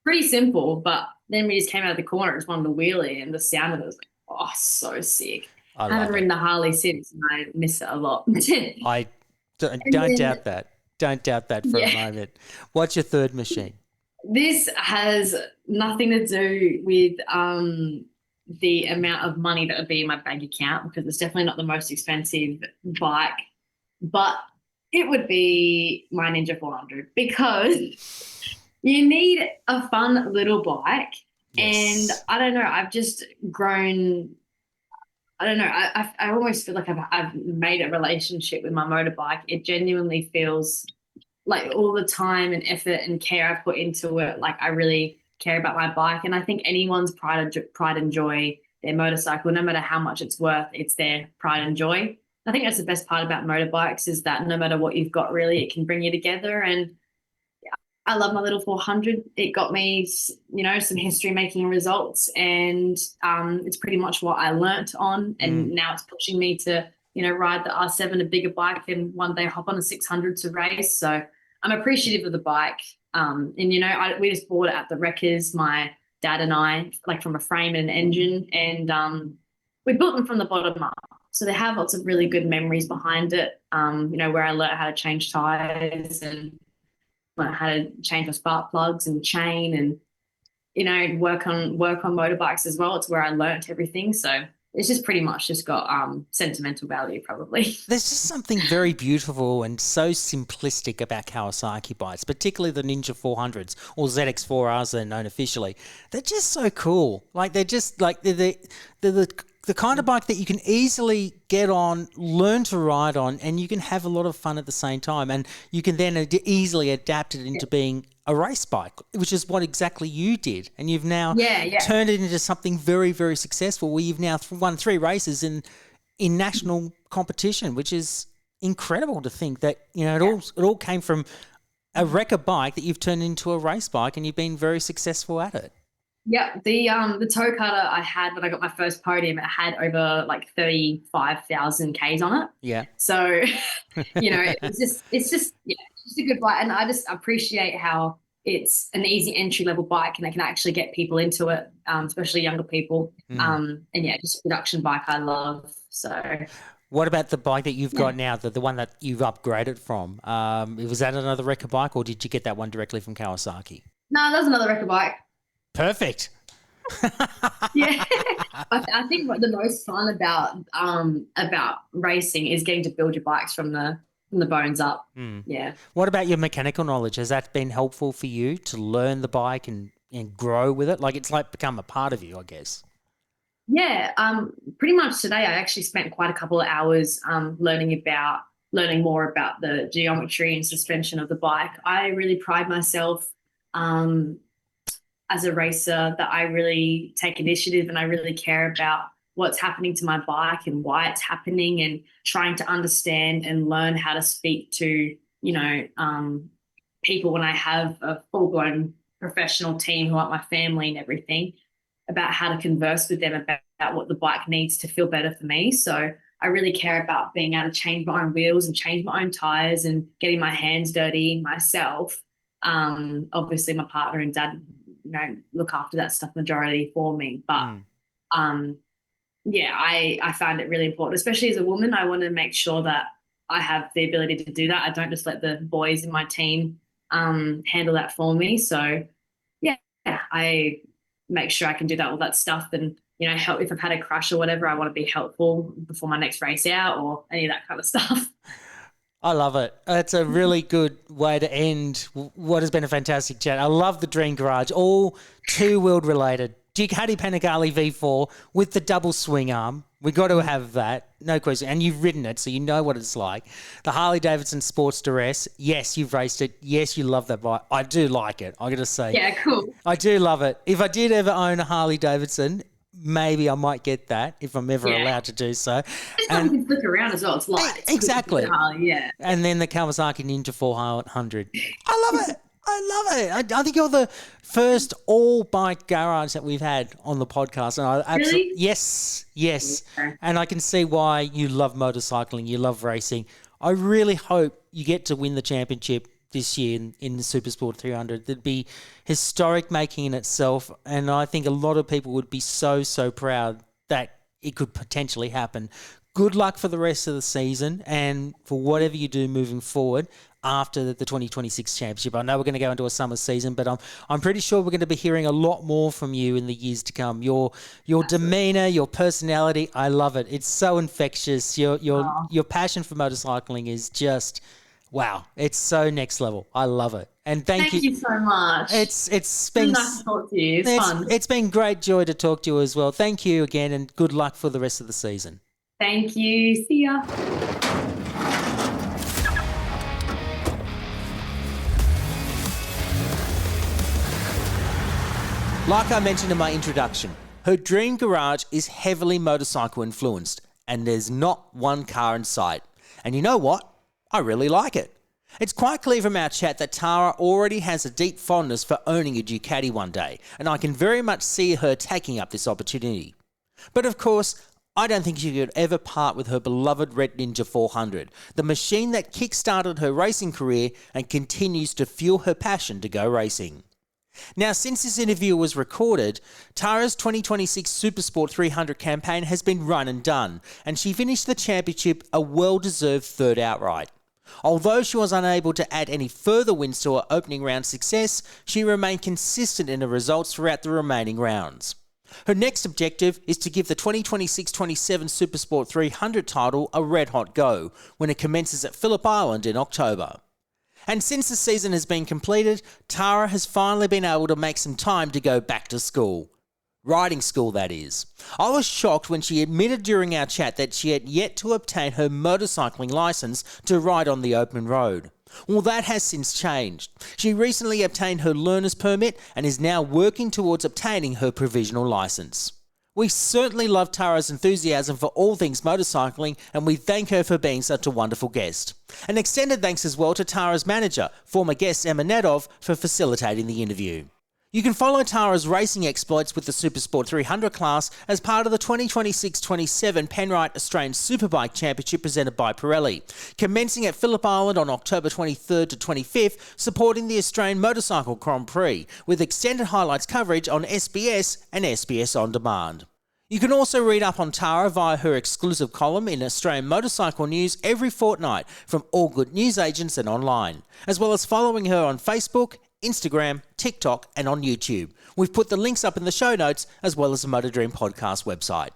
pretty simple. But then we just came out of the corner, just wanted to wheelie, and the sound of it was like, oh, so sick. I haven't ridden the Harley since, and I miss it a lot. I don't doubt that. Don't doubt that for a moment. What's your third machine? This has nothing to do with the amount of money that would be in my bank account, because it's definitely not the most expensive bike, but it would be my Ninja 400, because you need a fun little bike. And I don't know, I've just grown. I don't know. I almost feel like I've made a relationship with my motorbike. It genuinely feels like all the time and effort and care I put into it, like I really care about my bike. And I think anyone's pride and joy, their motorcycle, no matter how much it's worth, it's their pride and joy. I think that's the best part about motorbikes, is that no matter what you've got, really, it can bring you together. And I love my little 400. It got me, some history making results, and it's pretty much what I learnt on. And now it's pushing me to, ride the R7, a bigger bike, and one day hop on a 600 to race. So I'm appreciative of the bike. We just bought it at the Wreckers, my dad and I, like from a frame and an engine, and we built them from the bottom up. So they have lots of really good memories behind it, where I learned how to change tires and how to change my spark plugs and chain, and work on motorbikes as well. It's where I learnt everything. So it's just pretty much just got sentimental value, probably. There's just something very beautiful and so simplistic about Kawasaki bikes, particularly the Ninja 400s, or ZX4Rs they're known officially. They're just so cool. Like they're just like they're the kind of bike that you can easily get on, learn to ride on, and you can have a lot of fun at the same time. And you can then easily adapt it into being a race bike, which is what exactly you did. And you've now turned it into something very, very successful, where you've now won 3 races in national competition, which is incredible to think that, it all came from a wrecker bike that you've turned into a race bike, and you've been very successful at it. Yeah, the toe cutter I had when I got my first podium, it had over like 35,000 Ks on it. Yeah. So, it's just a good bike, and I just appreciate how it's an easy entry level bike, and they can actually get people into it, especially younger people. And just a production bike I love. So. What about the bike that you've got now, the one that you've upgraded from? Was that another wrecker bike, or did you get that one directly from Kawasaki? No, that was another wrecker bike. Perfect. I think what the most fun about racing is getting to build your bikes from the bones up. Yeah. What about your mechanical knowledge? Has that been helpful for you to learn the bike and grow with it? Like it's like become a part of you, I guess. Yeah. Pretty much today I actually spent quite a couple of hours learning more about the geometry and suspension of the bike. I really pride myself as a racer that I really take initiative, and I really care about what's happening to my bike and why it's happening, and trying to understand and learn how to speak to, people when I have a full-blown professional team who are my family and everything, about how to converse with them about what the bike needs to feel better for me. So I really care about being able to change my own wheels and change my own tires and getting my hands dirty myself. Obviously, my partner and dad, look after that stuff majority for me. But I find it really important, especially as a woman. I want to make sure that I have the ability to do that. I don't just let the boys in my team handle that for me. So, I make sure I can do all that stuff and, help if I've had a crash or whatever. I want to be helpful before my next race out or any of that kind of stuff. I love it. It's a really good way to end what has been a fantastic chat. I love the Dream Garage, all two-wheeled related. Ducati Panigale V4 with the double swing arm. We got to have that, no question. And you've ridden it, so you know what it's like. The Harley-Davidson Sports Duress. Yes, you've raced it. Yes, you love that bike. I do like it, I got to say. Yeah, cool. I do love it. If I did ever own a Harley-Davidson, maybe I might get that if I'm ever allowed to do so. It's something you can flick around as well. It's light. Exactly. Harley, yeah. And then the Kawasaki Ninja 400. I love it. I think you're the first all-bike garage that we've had on the podcast. And I absolutely, really? Yes. Okay. And I can see why you love motorcycling, you love racing. I really hope you get to win the championship this year in the Supersport 300. It'd be historic making in itself, and I think a lot of people would be so proud that it could potentially happen. Good luck for the rest of the season and for whatever you do moving forward after the 2026 championship. I know we're going to go into a summer season, but I'm pretty sure we're going to be hearing a lot more from you in the years to come. Your demeanor, your personality, I love it. It's so infectious. Your passion for motorcycling is just wow. It's so next level. I love it. And thank you so much. It's been nice to talk to you. It's fun. It's been great joy to talk to you as well. Thank you again, and good luck for the rest of the season. Thank you. See ya. Like I mentioned in my introduction, her dream garage is heavily motorcycle influenced, and there's not one car in sight. And you know what? I really like it. It's quite clear from our chat that Tara already has a deep fondness for owning a Ducati one day, and I can very much see her taking up this opportunity. But of course, I don't think she could ever part with her beloved Red Ninja 400, the machine that kick-started her racing career and continues to fuel her passion to go racing. Now, since this interview was recorded, Tara's 2026 Supersport 300 campaign has been run and done, and she finished the championship a well-deserved third outright. Although she was unable to add any further wins to her opening round success, she remained consistent in her results throughout the remaining rounds. Her next objective is to give the 2026-27 Supersport 300 title a red-hot go when it commences at Phillip Island in October. And since the season has been completed, Tara has finally been able to make some time to go back to school. Riding school, that is. I was shocked when she admitted during our chat that she had yet to obtain her motorcycling licence to ride on the open road. Well, that has since changed. She recently obtained her learner's permit and is now working towards obtaining her provisional licence. We certainly love Tara's enthusiasm for all things motorcycling, and we thank her for being such a wonderful guest. An extended thanks as well to Tara's manager, former guest Emma Nedov, for facilitating the interview. You can follow Tara's racing exploits with the Supersport 300 class as part of the 2026-27 Penrite Australian Superbike Championship presented by Pirelli, commencing at Phillip Island on October 23rd to 25th, supporting the Australian Motorcycle Grand Prix, with extended highlights coverage on SBS and SBS On Demand. You can also read up on Tara via her exclusive column in Australian Motorcycle News every fortnight from all good newsagents and online, as well as following her on Facebook, Instagram, TikTok, and on YouTube. We've put the links up in the show notes, as well as the Motor Dream podcast website.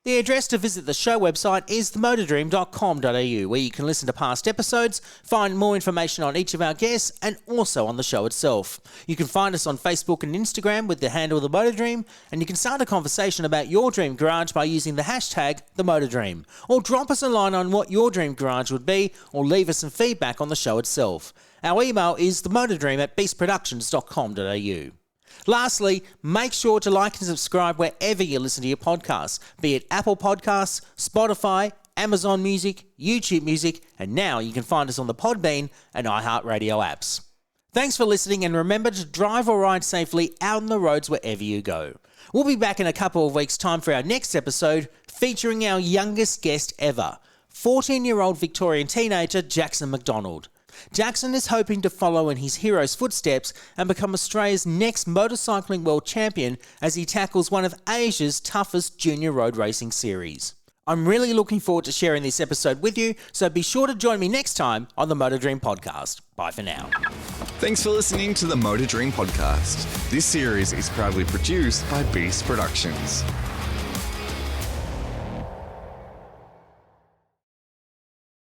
The address to visit the show website is themotordream.com.au, where you can listen to past episodes, find more information on each of our guests, and also on the show itself. You can find us on Facebook and Instagram with the handle The Motor Dream, and you can start a conversation about your dream garage by using the hashtag The Motor Dream, or drop us a line on what your dream garage would be, or leave us some feedback on the show itself. Our email is themotordream@beastproductions.com.au. Lastly, make sure to like and subscribe wherever you listen to your podcasts, be it Apple Podcasts, Spotify, Amazon Music, YouTube Music, and now you can find us on the Podbean and iHeartRadio apps. Thanks for listening, and remember to drive or ride safely out on the roads wherever you go. We'll be back in a couple of weeks' time for our next episode, featuring our youngest guest ever, 14-year-old Victorian teenager Jackson McDonald. Jackson is hoping to follow in his hero's footsteps and become Australia's next motorcycling world champion as he tackles one of Asia's toughest junior road racing series. I'm really looking forward to sharing this episode with you, so be sure to join me next time on the Motor Dream Podcast. Bye for now. Thanks for listening to the Motor Dream Podcast. This series is proudly produced by Beast Productions.